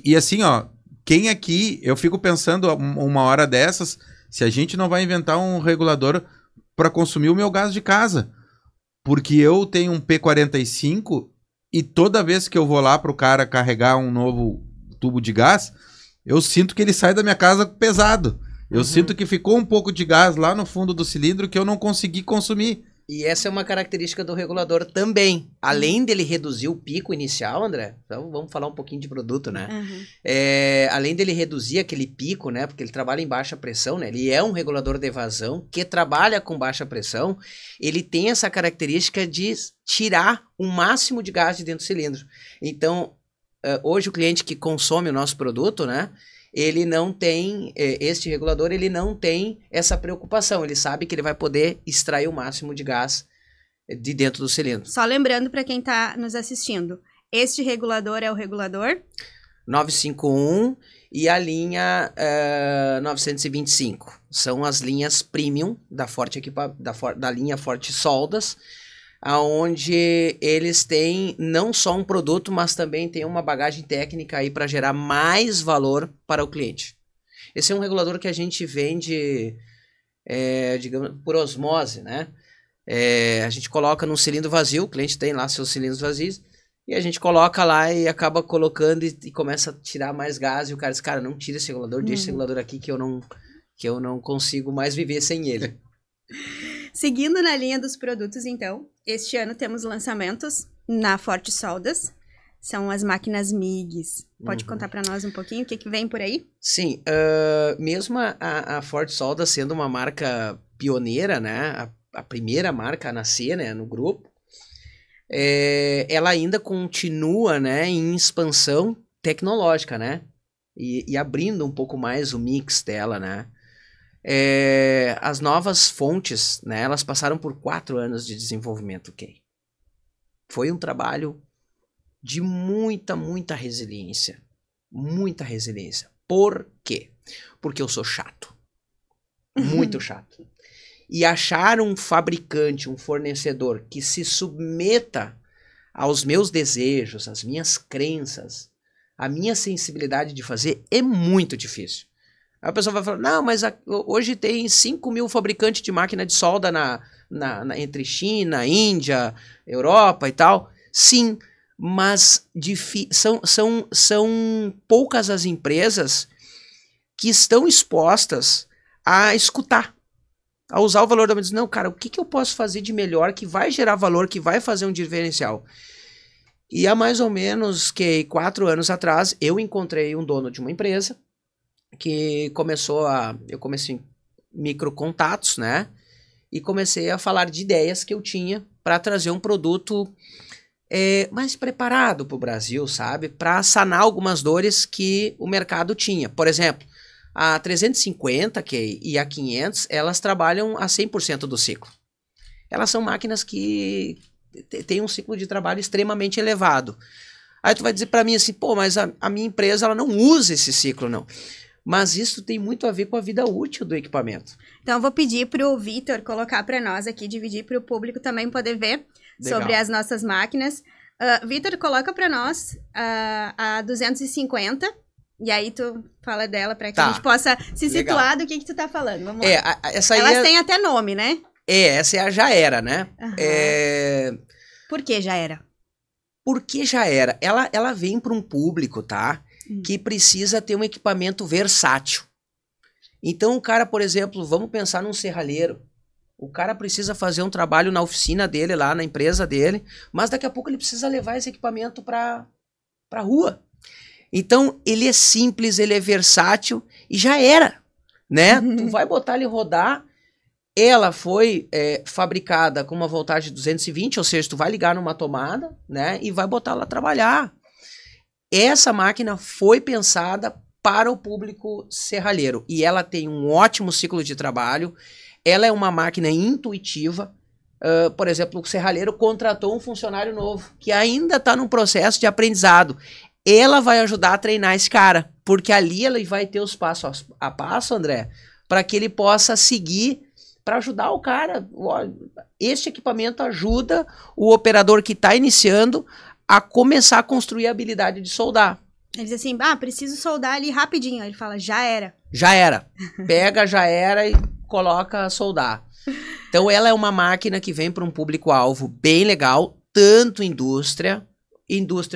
E assim, ó, quem aqui, eu fico pensando uma hora dessas, se a gente não vai inventar um regulador para consumir o meu gás de casa. Porque eu tenho um P45 e toda vez que eu vou lá para o cara carregar um novo tubo de gás, eu sinto que ele sai da minha casa pesado. Eu sinto que ficou um pouco de gás lá no fundo do cilindro que eu não consegui consumir. E essa é uma característica do regulador também. Além dele reduzir o pico inicial, André, então vamos falar um pouquinho de produto, né? Além dele reduzir aquele pico, né? Porque ele trabalha em baixa pressão, né? Ele é um regulador de vazão que trabalha com baixa pressão. Ele tem essa característica de tirar o máximo de gás de dentro do cilindro. Então, hoje o cliente que consome o nosso produto, né? Ele não tem, este regulador, ele não tem essa preocupação. Ele sabe que ele vai poder extrair o máximo de gás de dentro do cilindro. Só lembrando para quem está nos assistindo, este regulador é o regulador 951 e a linha 925. São as linhas premium da linha Forte Soldas, onde eles têm não só um produto, mas também tem uma bagagem técnica aí para gerar mais valor para o cliente. Esse é um regulador que a gente vende, digamos, por osmose, né? A gente coloca num cilindro vazio, o cliente tem lá seus cilindros vazios, e a gente coloca lá e acaba colocando e começa a tirar mais gás, e o cara diz, cara, não tira esse regulador, deixa esse regulador aqui que eu não consigo mais viver sem ele. Seguindo na linha dos produtos, então, este ano temos lançamentos na Forte Soldas. São as máquinas MIGs. Pode contar para nós um pouquinho o que vem por aí? Sim, mesmo a Forte Soldas sendo uma marca pioneira, né? A primeira marca a nascer, né, no grupo, ela ainda continua, né, em expansão tecnológica, né? E abrindo um pouco mais o mix dela, né? As novas fontes, né, elas passaram por 4 anos de desenvolvimento, ok? Foi um trabalho de muita resiliência. Muita resiliência. Por quê? Porque eu sou chato. Muito chato. E achar um fabricante, um fornecedor que se submeta aos meus desejos, às minhas crenças, à minha sensibilidade de fazer é muito difícil. Aí a pessoa vai falar, não, mas hoje tem 5 mil fabricantes de máquina de solda entre China, Índia, Europa e tal. Sim, mas são poucas as empresas que estão expostas a escutar, a usar o valor da medicina. Não, cara, o que eu posso fazer de melhor que vai gerar valor, que vai fazer um diferencial? E há mais ou menos 4 anos atrás, eu encontrei um dono de uma empresa que eu comecei em microcontatos, né? E comecei a falar de ideias que eu tinha para trazer um produto mais preparado para o Brasil, sabe? Para sanar algumas dores que o mercado tinha. Por exemplo, a 350 e a 500, elas trabalham a 100% do ciclo. Elas são máquinas que têm um ciclo de trabalho extremamente elevado. Aí tu vai dizer para mim assim, pô, mas a minha empresa ela não usa esse ciclo, não. Mas isso tem muito a ver com a vida útil do equipamento. Então, eu vou pedir para o Vitor colocar para nós aqui, dividir para o público também poder ver sobre as nossas máquinas. Vitor, coloca para nós a 250, e aí tu fala dela para que a gente possa se situar do que tu tá falando. Vamos lá. Elas têm até nome, né? Essa é a Já Era, né? Uhum. Por que Já Era? Porque Já Era. Ela vem para um público, tá? Que precisa ter um equipamento versátil. Então o cara, por exemplo, vamos pensar num serralheiro. O cara precisa fazer um trabalho na oficina dele, lá na empresa dele, mas daqui a pouco ele precisa levar esse equipamento para rua. Então ele é simples, ele é versátil e já era, né? Tu vai botar ele rodar. Ela foi fabricada com uma voltagem de 220, ou seja, tu vai ligar numa tomada, né? E vai botar ela trabalhar. Essa máquina foi pensada para o público serralheiro e ela tem um ótimo ciclo de trabalho. Ela é uma máquina intuitiva. Por exemplo, o serralheiro contratou um funcionário novo que ainda está num processo de aprendizado. Ela vai ajudar a treinar esse cara, porque ali ele vai ter os passos a passo, André, para que ele possa seguir, para ajudar o cara. Este equipamento ajuda o operador que está iniciando a começar a construir a habilidade de soldar. Ele diz assim, preciso soldar ali rapidinho. Aí ele fala, já era. Já era. Pega, já era e coloca a soldar. Então ela é uma máquina que vem para um público-alvo bem legal, tanto indústria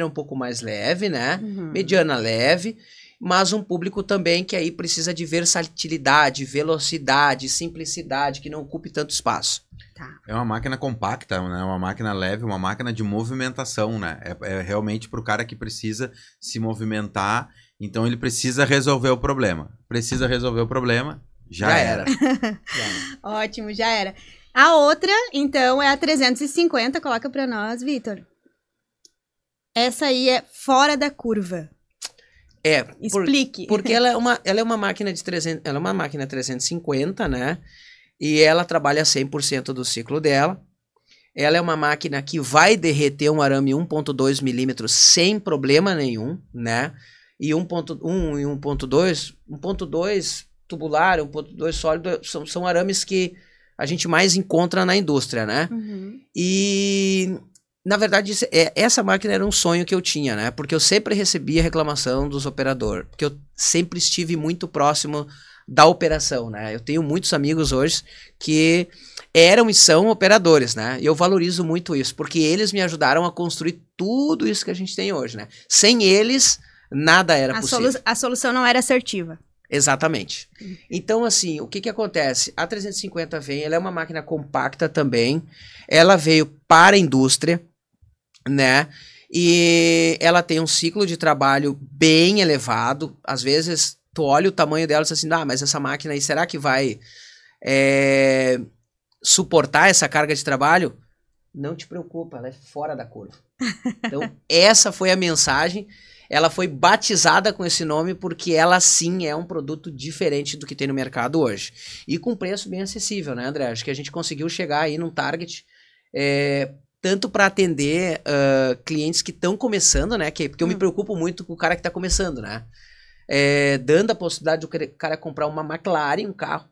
um pouco mais leve, né? Uhum. Mediana leve, mas um público também que aí precisa de versatilidade, velocidade, simplicidade, que não ocupe tanto espaço. Tá. É uma máquina compacta, né? Uma máquina leve, uma máquina de movimentação, né? É realmente para o cara que precisa se movimentar, então ele precisa resolver o problema. Precisa resolver o problema, já era. Ótimo, já era. A outra, então, é a 350. Coloca para nós, Vitor. Essa aí é fora da curva. Explique. Porque ela é uma máquina de 300, ela é uma máquina 350, né? E ela trabalha 100% do ciclo dela. Ela é uma máquina que vai derreter um arame 1.2 milímetros sem problema nenhum, né? E 1.1 e 1.2 tubular, 1.2 sólido, são arames que a gente mais encontra na indústria, né? Uhum. E, na verdade, essa máquina era um sonho que eu tinha, né? Porque eu sempre recebia reclamação dos operadores, porque eu sempre estive muito próximo da operação, né? Eu tenho muitos amigos hoje que eram e são operadores, né? E eu valorizo muito isso, porque eles me ajudaram a construir tudo isso que a gente tem hoje, né? Sem eles, nada era possível. A solução não era assertiva. Exatamente. Então, assim, o que que acontece? A 350 vem, ela é uma máquina compacta também, ela veio para a indústria, né? E ela tem um ciclo de trabalho bem elevado, às vezes tu olha o tamanho dela e diz assim, mas essa máquina aí, será que vai suportar essa carga de trabalho? Não te preocupa, ela é fora da curva. Então, essa foi a mensagem. Ela foi batizada com esse nome porque ela sim é um produto diferente do que tem no mercado hoje. E com preço bem acessível, né, André? Acho que a gente conseguiu chegar aí num target tanto para atender clientes que estão começando, né? Porque eu me preocupo muito com o cara que está começando, né? Dando a possibilidade do cara comprar uma McLaren, um carro,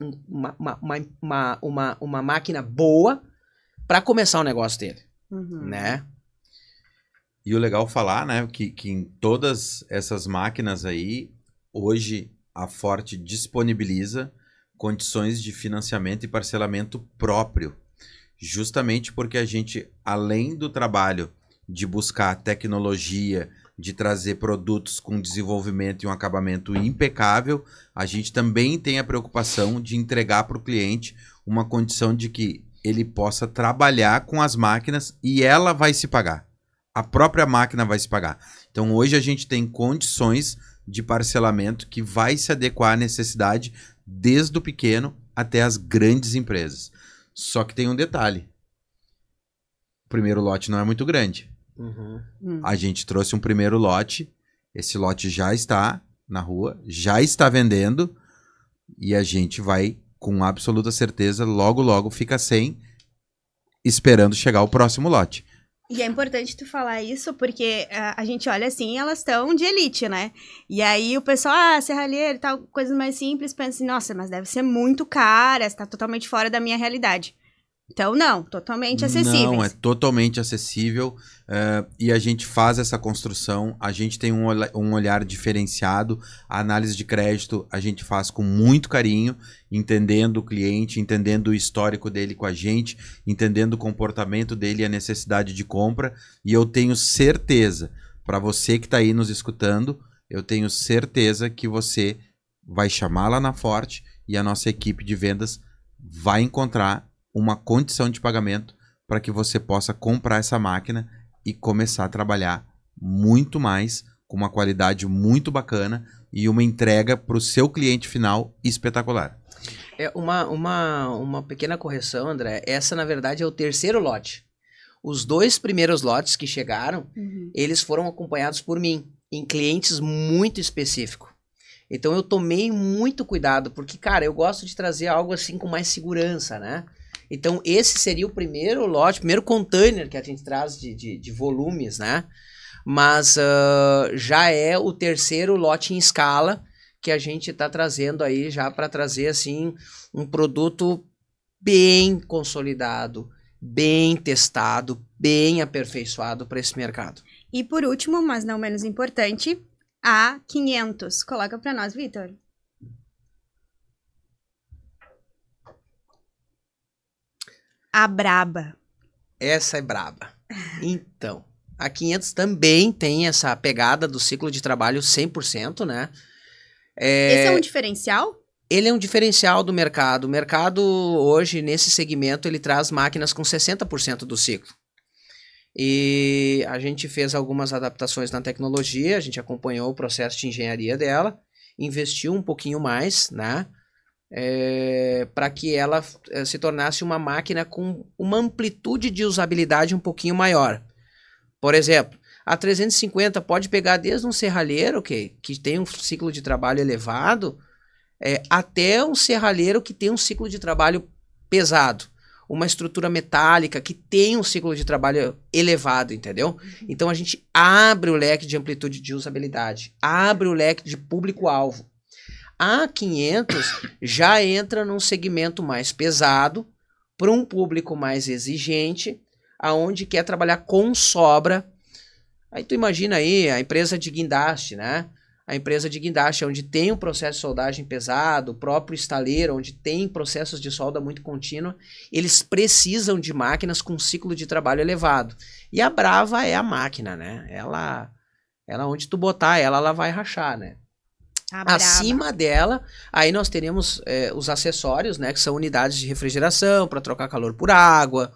uma máquina boa para começar o negócio dele, né? E o legal falar, né, que em todas essas máquinas aí, hoje a Forte disponibiliza condições de financiamento e parcelamento próprio, justamente porque a gente, além do trabalho de buscar tecnologia, de trazer produtos com desenvolvimento e um acabamento impecável, a gente também tem a preocupação de entregar para o cliente uma condição de que ele possa trabalhar com as máquinas e ela vai se pagar. A própria máquina vai se pagar. Então, hoje a gente tem condições de parcelamento que vai se adequar à necessidade desde o pequeno até as grandes empresas. Só que tem um detalhe. O primeiro lote não é muito grande. A gente trouxe um primeiro lote. Esse lote já está na rua, já está vendendo e a gente vai, com absoluta certeza, logo fica sem, esperando chegar o próximo lote. E é importante tu falar isso, porque a gente olha assim, elas estão de elite, né? E aí o pessoal, serralheiro e tal, coisas mais simples, pensa assim, nossa, mas deve ser muito cara, está totalmente fora da minha realidade. Então, não, totalmente acessível. Não, é totalmente acessível e a gente faz essa construção, a gente tem um olhar diferenciado, a análise de crédito a gente faz com muito carinho, entendendo o cliente, entendendo o histórico dele com a gente, entendendo o comportamento dele e a necessidade de compra, e eu tenho certeza, para você que está aí nos escutando, eu tenho certeza que você vai chamar lá na Forte e a nossa equipe de vendas vai encontrar uma condição de pagamento para que você possa comprar essa máquina e começar a trabalhar muito mais, com uma qualidade muito bacana e uma entrega para o seu cliente final espetacular. Uma pequena correção, André. Essa, na verdade, é o terceiro lote. Os 2 primeiros lotes que chegaram, eles foram acompanhados por mim, em clientes muito específicos. Então, eu tomei muito cuidado, porque, cara, eu gosto de trazer algo assim com mais segurança, né? Então, esse seria o primeiro lote, primeiro container que a gente traz de volumes, né? Mas já é o terceiro lote em escala que a gente está trazendo aí já para trazer, assim, um produto bem consolidado, bem testado, bem aperfeiçoado para esse mercado. E por último, mas não menos importante, a 500. Coloca para nós, Vitor. A braba. Essa é braba. Então, a 500 também tem essa pegada do ciclo de trabalho 100%, né? Esse é um diferencial? ele é um diferencial do mercado. O mercado hoje, nesse segmento, ele traz máquinas com 60% do ciclo. E a gente fez algumas adaptações na tecnologia, a gente acompanhou o processo de engenharia dela, investiu um pouquinho mais, né? Para que ela se tornasse uma máquina com uma amplitude de usabilidade um pouquinho maior. Por exemplo, a 350 pode pegar desde um serralheiro que tem um ciclo de trabalho elevado, até um serralheiro que tem um ciclo de trabalho pesado. Uma estrutura metálica que tem um ciclo de trabalho elevado, entendeu? Então a gente abre o leque de amplitude de usabilidade, abre o leque de público-alvo. A 500 já entra num segmento mais pesado, para um público mais exigente, aonde quer trabalhar com sobra. Aí tu imagina aí a empresa de guindaste, né? A empresa de guindaste, onde tem um processo de soldagem pesado, o próprio estaleiro, onde tem processos de solda muito contínua, eles precisam de máquinas com ciclo de trabalho elevado. E a Brava é a máquina, né? Ela onde tu botar ela vai rachar, né? Acima dela, aí nós teremos os acessórios, né? Que são unidades de refrigeração para trocar calor por água.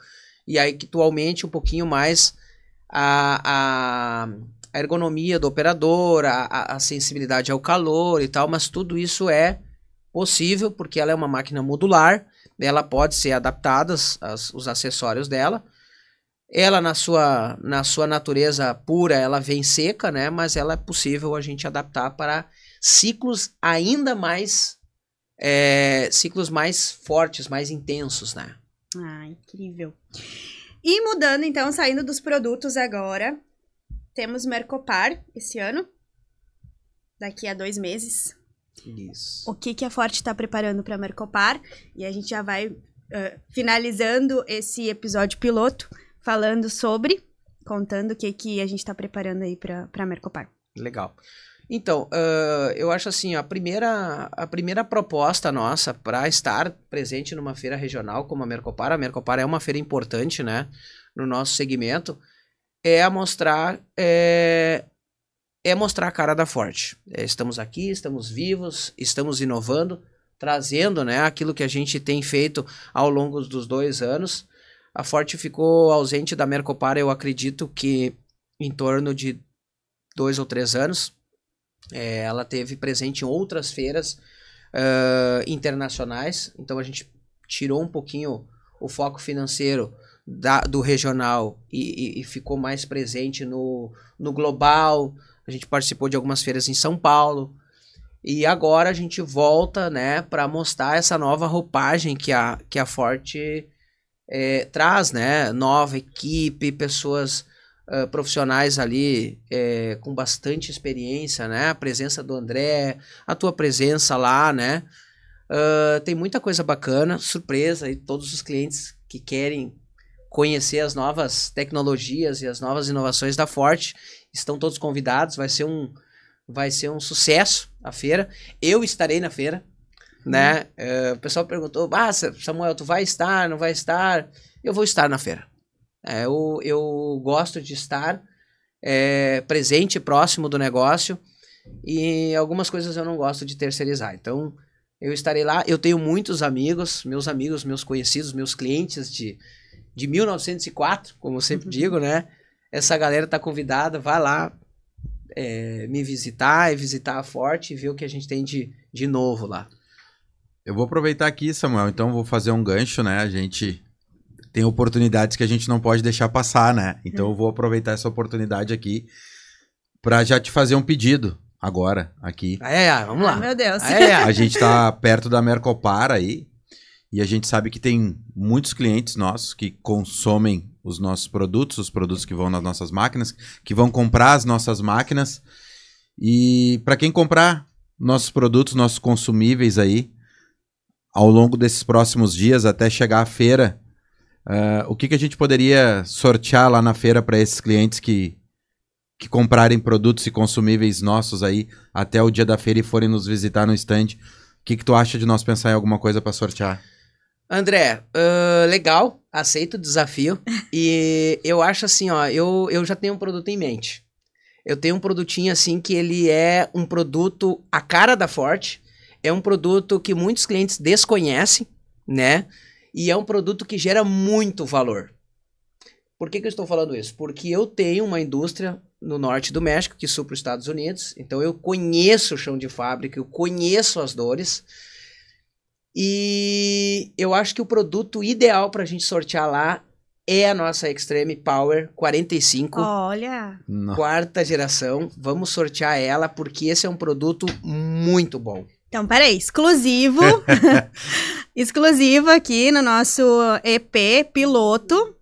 E aí que tu aumente um pouquinho mais a ergonomia do operador, a sensibilidade ao calor e tal, mas tudo isso é possível porque ela é uma máquina modular, ela pode ser adaptada, os acessórios dela. Ela na sua natureza pura, ela vem seca, né? Mas ela é possível a gente adaptar para ciclos ainda mais ciclos mais fortes, mais intensos, né? Ah, incrível. E mudando, então, saindo dos produtos agora, temos Mercopar esse ano, daqui a 2 meses. Isso. O que a Forte está preparando para Mercopar? E a gente já vai finalizando esse episódio piloto, contando o que a gente está preparando aí para Mercopar. Legal. Então, eu acho assim, a primeira proposta nossa para estar presente numa feira regional como a Mercopar é uma feira importante, né, no nosso segmento, é mostrar a cara da Forte. Estamos aqui, estamos vivos, estamos inovando, trazendo, né, aquilo que a gente tem feito ao longo dos 2 anos. A Forte ficou ausente da Mercopar, eu acredito que em torno de 2 ou 3 anos. Ela teve presente em outras feiras internacionais, então a gente tirou um pouquinho o foco financeiro do regional e ficou mais presente no global. A gente participou de algumas feiras em São Paulo e agora a gente volta, né, para mostrar essa nova roupagem que a Forte traz, né, nova equipe, pessoas profissionais ali com bastante experiência, né? A presença do André, a tua presença lá, né? Tem muita coisa bacana, surpresa, e todos os clientes que querem conhecer as novas tecnologias e as novas inovações da Forte estão todos convidados. Vai ser um sucesso a feira. Eu estarei na feira, né? O pessoal perguntou: Samuel, tu vai estar, não vai estar? Eu vou estar na feira. Eu gosto de estar presente, próximo do negócio, e algumas coisas eu não gosto de terceirizar. Então, eu estarei lá. Eu tenho muitos amigos, meus conhecidos, meus clientes de 1904, como eu sempre digo, né? Essa galera tá convidada, vai lá me visitar e visitar a Forte e ver o que a gente tem de novo lá. Eu vou aproveitar aqui, Samuel, então vou fazer um gancho, né? A gente tem oportunidades que a gente não pode deixar passar, né? Então eu vou aproveitar essa oportunidade aqui para já te fazer um pedido agora, aqui. Vamos lá. Meu Deus. A gente tá perto da Mercopar aí e a gente sabe que tem muitos clientes nossos que consomem os nossos produtos, os produtos que vão nas nossas máquinas, que vão comprar as nossas máquinas. E para quem comprar nossos produtos, nossos consumíveis aí, ao longo desses próximos dias até chegar à feira, o que a gente poderia sortear lá na feira para esses clientes que comprarem produtos e consumíveis nossos aí até o dia da feira e forem nos visitar no stand? O que tu acha de nós pensar em alguma coisa para sortear? André, legal, aceito o desafio. E eu acho assim, ó, eu já tenho um produto em mente. Eu tenho um produtinho assim que ele é um produto a cara da Forte. é um produto que muitos clientes desconhecem, né? E é um produto que gera muito valor. Por que eu estou falando isso? Porque eu tenho uma indústria no norte do México que supra os Estados Unidos, então eu conheço o chão de fábrica, eu conheço as dores, e eu acho que o produto ideal para a gente sortear lá é a nossa Extreme Power 45. Olha! Quarta geração. Vamos sortear ela porque esse é um produto muito bom. Então, peraí. Exclusivo. Exclusivo aqui no nosso EP piloto.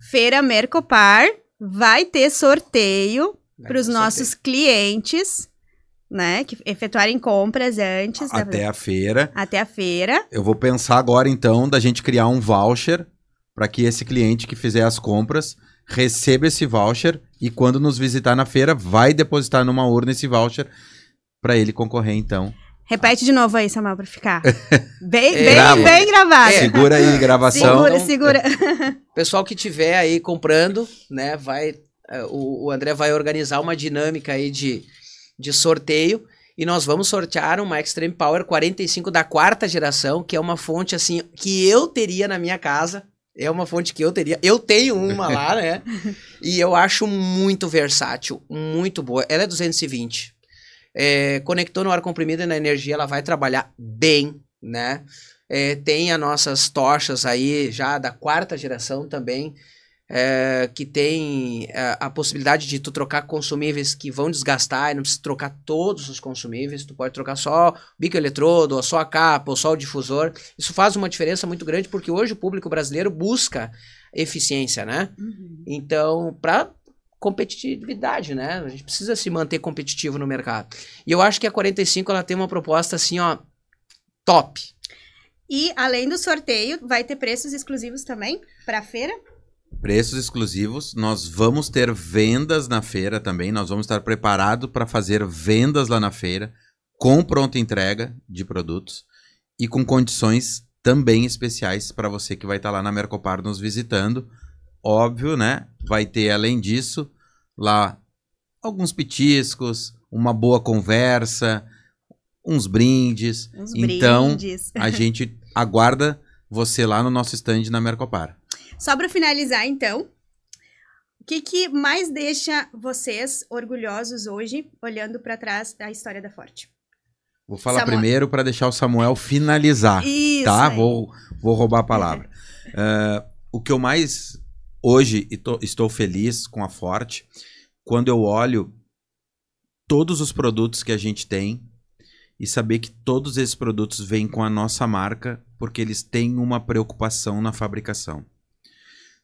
Feira Mercopar. Vai ter sorteio para os nossos clientes, né? Que efetuarem compras antes. Até a feira. Até a feira. Eu vou pensar agora, então, da gente criar um voucher para que esse cliente que fizer as compras receba esse voucher e quando nos visitar na feira vai depositar numa urna esse voucher para ele concorrer, então. Repete de novo aí, Samuel, para ficar bem gravado. Segura aí, gravação. Segura. Pessoal que tiver aí comprando, né, o André vai organizar uma dinâmica aí de sorteio e nós vamos sortear uma Extreme Power 45 da quarta geração, que é uma fonte assim que eu teria na minha casa. É uma fonte que eu teria. Eu tenho uma lá, né? E eu acho muito versátil, muito boa. Ela é 220. Conectou no ar comprimido e na energia, ela vai trabalhar bem, né? Tem as nossas tochas aí, já da quarta geração também, que tem a possibilidade de tu trocar consumíveis que vão desgastar e não precisa trocar todos os consumíveis, tu pode trocar só o bico eletrodo, ou só a capa, ou só o difusor. Isso faz uma diferença muito grande porque hoje o público brasileiro busca eficiência, né? Uhum. Então, para competitividade, né? A gente precisa se manter competitivo no mercado. E eu acho que a 45 ela tem uma proposta assim, ó, top. E além do sorteio, vai ter preços exclusivos também para a feira? Preços exclusivos, nós vamos ter vendas na feira também, nós vamos estar preparados para fazer vendas lá na feira, com pronta entrega de produtos e com condições também especiais para você que vai estar lá na Mercopar nos visitando. Óbvio, né? Vai ter, além disso, lá alguns petiscos, uma boa conversa, uns brindes. Então, a gente aguarda você lá no nosso stand na Mercopar. Só para finalizar, então, o que mais deixa vocês orgulhosos hoje, olhando para trás da história da Forte? Vou falar primeiro para deixar o Samuel finalizar, isso, tá? Vou roubar a palavra. O que eu mais hoje estou feliz com a Forte, quando eu olho todos os produtos que a gente tem e saber que todos esses produtos vêm com a nossa marca, porque eles têm uma preocupação na fabricação.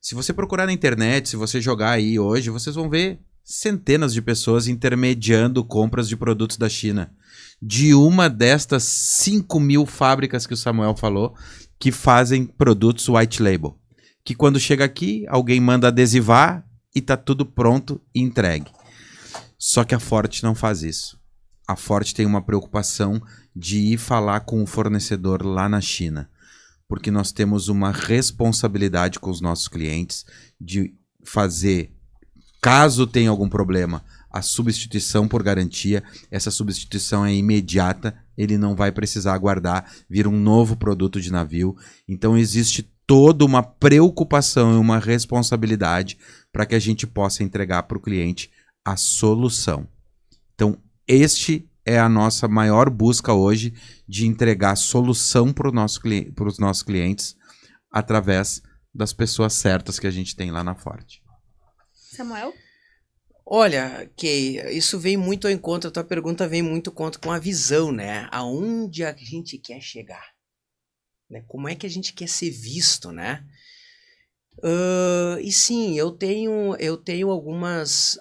Se você procurar na internet, se você jogar aí hoje, vocês vão ver centenas de pessoas intermediando compras de produtos da China. De uma destas 5.000 fábricas que o Samuel falou, que fazem produtos white label. Que quando chega aqui, alguém manda adesivar e tá tudo pronto e entregue. Só que a Forte não faz isso. A Forte tem uma preocupação de ir falar com o fornecedor lá na China. Porque nós temos uma responsabilidade com os nossos clientes de fazer, caso tenha algum problema, a substituição por garantia. Essa substituição é imediata, ele não vai precisar aguardar vir um novo produto de navio. Então existe toda uma preocupação e uma responsabilidade para que a gente possa entregar para o cliente a solução. Então este é a nossa maior busca hoje de entregar solução para os nossos clientes através das pessoas certas que a gente tem lá na Forte. Samuel? Olha, Kay, isso vem muito ao encontro, a tua pergunta vem muito ao encontro com a visão, né? Aonde a gente quer chegar? Né? Como é que a gente quer ser visto, né? E sim, eu tenho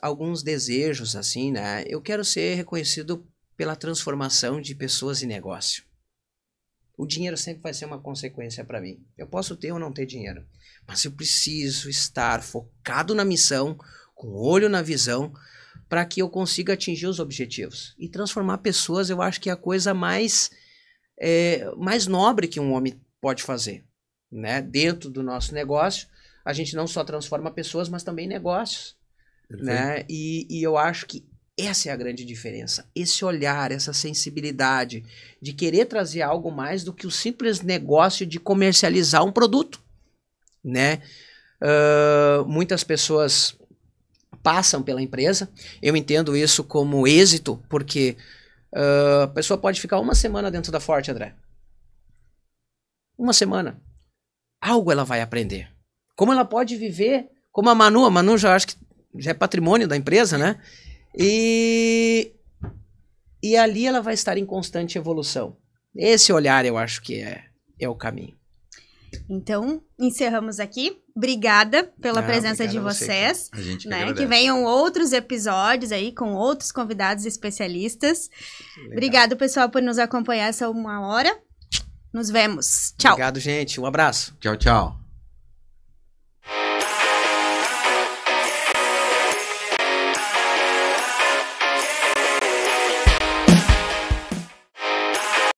alguns desejos, assim, né? Eu quero ser reconhecido pela transformação de pessoas e negócio. O dinheiro sempre vai ser uma consequência para mim. Eu posso ter ou não ter dinheiro, mas eu preciso estar focado na missão, com olho na visão, para que eu consiga atingir os objetivos. E transformar pessoas, eu acho que é a coisa mais nobre que um homem pode fazer, né? Dentro do nosso negócio, a gente não só transforma pessoas, mas também negócios, né? E eu acho que Essa é a grande diferença. Esse olhar, essa sensibilidade de querer trazer algo mais do que o simples negócio de comercializar um produto, né? Muitas pessoas passam pela empresa. Eu entendo isso como êxito, porque a pessoa pode ficar uma semana dentro da Forte, André. Uma semana. Algo ela vai aprender. Como ela pode viver, como a Manu já acho que já é patrimônio da empresa, né? E ali ela vai estar em constante evolução. Esse olhar eu acho que é o caminho. Então, encerramos aqui. Obrigada pela presença de vocês. A gente né? Que venham outros episódios aí com outros convidados especialistas. Legal. Obrigado, pessoal, por nos acompanhar essa 1 hora. Nos vemos. Tchau. Obrigado, gente. Um abraço. Tchau, tchau.